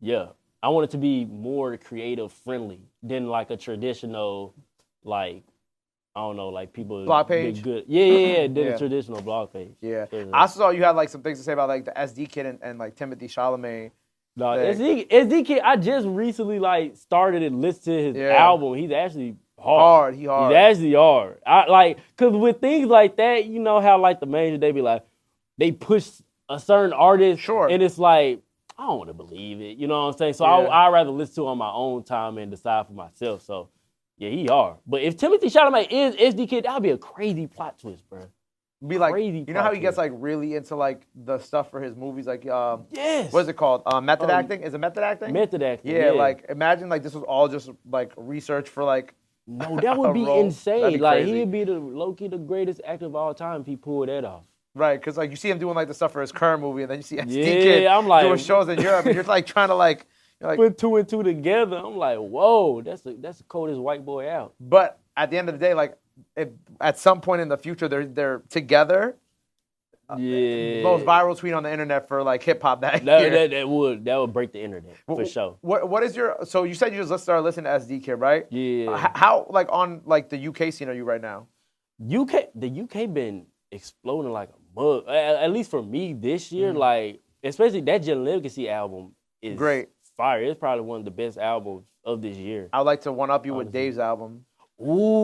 yeah, I want it to be more creative friendly than like a traditional, like, I don't know, like people blog page. Good. Yeah, than a traditional blog page. Yeah. I saw you had like some things to say about like the SD Kid and like Timothy Chalamet. No, SD Kid, I just recently like started and listened to his album. He's actually hard. He's actually hard. Cause with things like that, you know how like the major, they be like, they push a certain artist, and it's like, I don't want to believe it. You know what I'm saying? So Yeah. I'd rather listen to it on my own time and decide for myself. So, yeah, he hard. But if Timothy Chalamet is SD Kid, that would be a crazy plot twist, bro. Be like, Crazy you know how he gets twist. like really into like the stuff for his movies, like Yes. what is it called? Method acting? Is it method acting? Method acting. Yeah, like imagine like this was all just like research for like. No, that would be role. insane. That'd be Like crazy. he'd be the low-key the greatest actor of all time if he pulled that off. Right, because like you see him doing like the stuff for his current movie, and then you see SD Yeah, Kid I'm like- doing shows in Europe, and you're like trying to like, you're like, Put two and two together. I'm like, whoa, that's the coldest white boy out. but at the end of the day, like if at some point in the future they're together. Yeah. Most viral tweet on the internet for like hip hop that year. That would break the internet for sure. What is your? So you said you just started listening to SD Kid, right? Yeah. How like on like the UK scene are you right now? The UK been exploding like a mug. At least for me this year, like especially that Gen Legacy album is Great. fire. It's probably one of the best albums of this year. I would like to one up you with Honestly. Dave's album.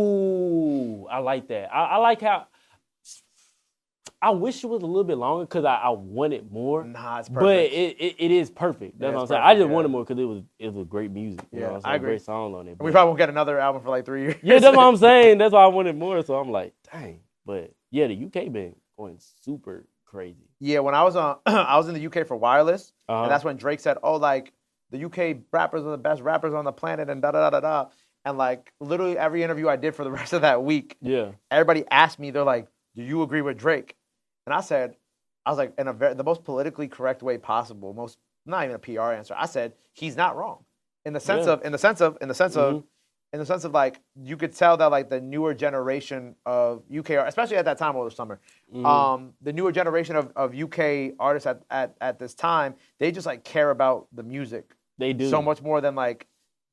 Ooh, I like that. I like how. I wish it was a little bit longer because I wanted more. Nah, it's perfect. But it is perfect. That's Yeah, what I'm it's saying. I perfect, just yeah. wanted more because it was great music. You know what I'm saying? I agree. Great songs on it. We but- probably won't get another album for like 3 years. Yeah, that's what I'm saying. That's why I wanted more. So I'm like, dang. But yeah, the UK been going super crazy. Yeah, when I was I was in the UK for Wireless, Uh-huh. and that's when Drake said, "Oh, like the UK rappers are the best rappers on the planet," and da da da da da. And like literally every interview I did for the rest of that week, Yeah. everybody asked me, they're like, "Do you agree with Drake?" And I was like, in the most politically correct way possible, not even a PR answer. I said he's not wrong, in the sense of like you could tell that like the newer generation of UK, especially at that time over the summer, the newer generation of UK artists at this time, they just like care about the music They do. so much more than like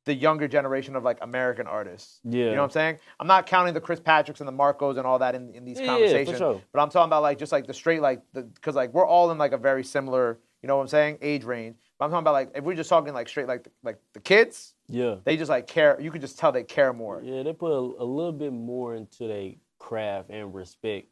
the younger generation of like American artists. Yeah. You know what I'm saying? I'm not counting the Chris Patricks and the Marcos and all that in these conversations. for sure. But I'm talking about like just like the straight because like we're all in like a very similar, you know what I'm saying, age range. But I'm talking about like if we're just talking like straight like the kids, Yeah. they just like care. You could just tell they care more. Yeah, they put a little bit more into their craft and respect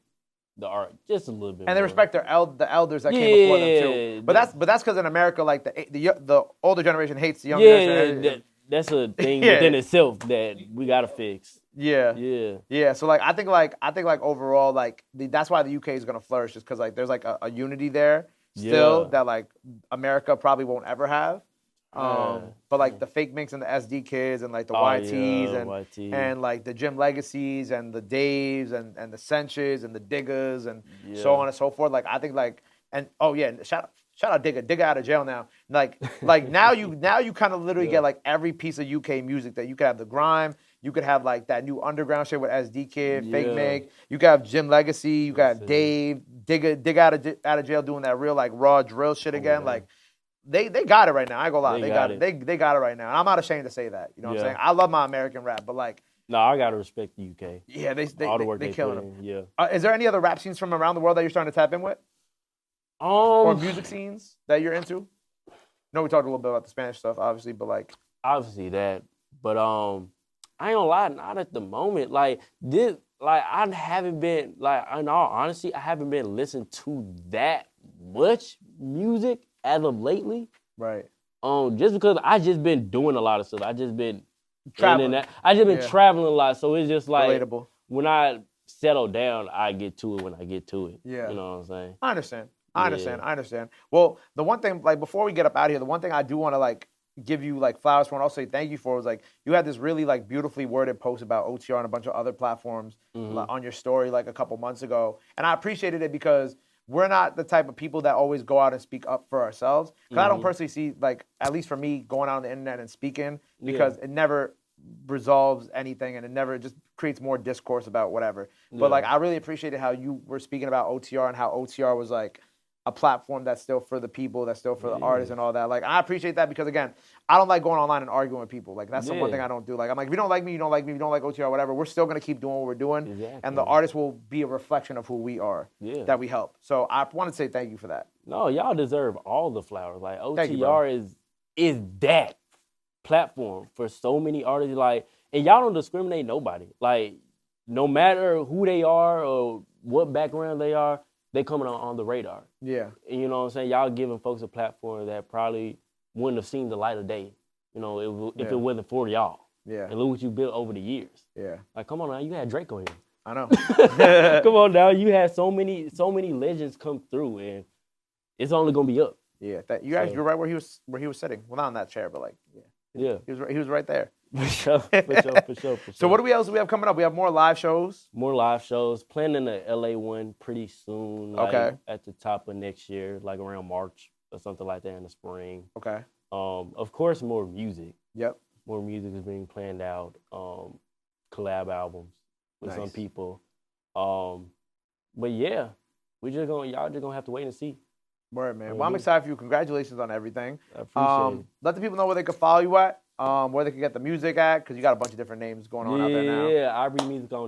the art just a little bit. And they more. respect the elders that came before them Yeah. too. But that's because in America like the older generation hates the younger generation. That's a thing Yeah. within itself that we gotta fix. Yeah. Yeah. Yeah, so like I think overall like that's why the UK is gonna flourish, just because like there's like a unity there still Yeah. that like America probably won't ever have. But like the fake minks and the SD kids and like the YTs YT. and like the Jim Legacies and the Daves and the Senches and the Diggers and so Yeah. on and so forth. Like I think like and oh yeah, shout out Digger out of jail now. Like now you kind of literally get like every piece of UK music that you could have the grime, you could have like that new underground shit with SD Kid, Fake Yeah. Meg, you could have Jim Legacy, you could have That's it. Dave, Digger out of jail doing that real like raw drill shit again. Yeah. Like they got it right now. I ain't gonna lie. They They got got it. it. They got it right now. And I'm not ashamed to say that. You know what I'm Yeah. saying? I love my American rap, but like, No, I gotta respect the UK. yeah, All the work they they killing put them. in. Yeah. Is there any other rap scenes from around the world that you're starting to tap in with? Or Um, music scenes that you're into? No, we talked a little bit about the Spanish stuff, obviously, but like, obviously that, but I ain't gonna lie, not at the moment. Like this, like I haven't been like in all honesty, I haven't been listening to that much music as of lately. right. Just because I just been doing a lot of stuff. I just been Traveling. I just been Yeah. traveling a lot, so it's just like Relatable. when I settle down, I get to it when I get to it. Yeah. You know what I'm saying? I understand. Yeah. I understand. Well, the one thing, like, before we get up out of here, the one thing I do want to, like, give you, like, flowers for and also say thank you for was, like, you had this really, like, beautifully worded post about OTR and a bunch of other platforms like, on your story, like, a couple months ago. And I appreciated it because we're not the type of people that always go out and speak up for ourselves. Because I don't personally see, like, at least for me, going out on the internet and speaking, because it never resolves anything and it never just creates more discourse about whatever. But, like, I really appreciated how you were speaking about OTR and how OTR was, like, a platform that's still for the people, that's still for the artists and all that. Like, I appreciate that because, again, I don't like going online and arguing with people. Like, that's the one thing I don't do. Like, I'm like, if you don't like me, you don't like me. If you don't like OTR, whatever, we're still going to keep doing what we're doing. Exactly. And the artist will be a reflection of who we are that we help. So I want to say thank you for that. No, y'all deserve all the flowers. Like Thank you, bro. OTR is that platform for so many artists. Like, and y'all don't discriminate nobody. Like, no matter who they are or what background they are, they coming on the radar. Yeah. And you know what I'm saying? Y'all giving folks a platform that probably wouldn't have seen the light of day, you know, if it wasn't for y'all. Yeah. And look what you built over the years. Yeah. Like, come on now, you had Drake on here. I know. Come on now, you had so many legends come through, and it's only gonna be up. Yeah. You're right where he was sitting. Well, not on that chair, but like, Yeah. He was right there. For sure. So what else do we have coming up? We have more live shows. More live shows. Planning the LA one pretty soon. Like Okay. At the top of next year, like around March or something like that in the spring. Okay. Of course, more music. Yep. More music is being planned out. Collab albums with some people. But yeah, y'all just gonna have to wait and see. Word, man. Well, I'm excited for you. Congratulations on everything. I appreciate it. Let the people know where they can follow you at, where they can get the music at, because you got a bunch of different names going on out there now. Yeah, I read music all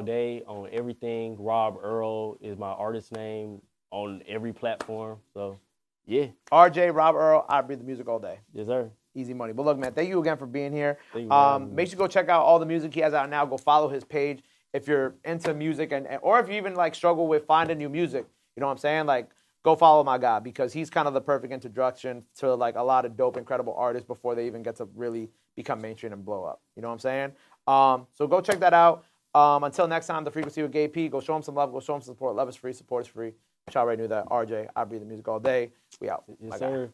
day on everything. Rob Earl is my artist name on every platform. So, yeah. RJ, Rob Earl, I breathe the music all day. Yes, sir. Easy money. But look, man, thank you again for being here. Thank you, make sure you go check out all the music he has out now. Go follow his page if you're into music, or if you even like struggle with finding new music. You know what I'm saying? Like, go follow my guy, because he's kind of the perfect introduction to like a lot of dope, incredible artists before they even get to really become mainstream and blow up. You know what I'm saying? So go check that out. Until next time, the Frequency with Gabe P. Go show him some love. Go show him some support. Love is free. Support is free. Which I already knew that. RJ, I breathe the music all day. We out. Yes, sir.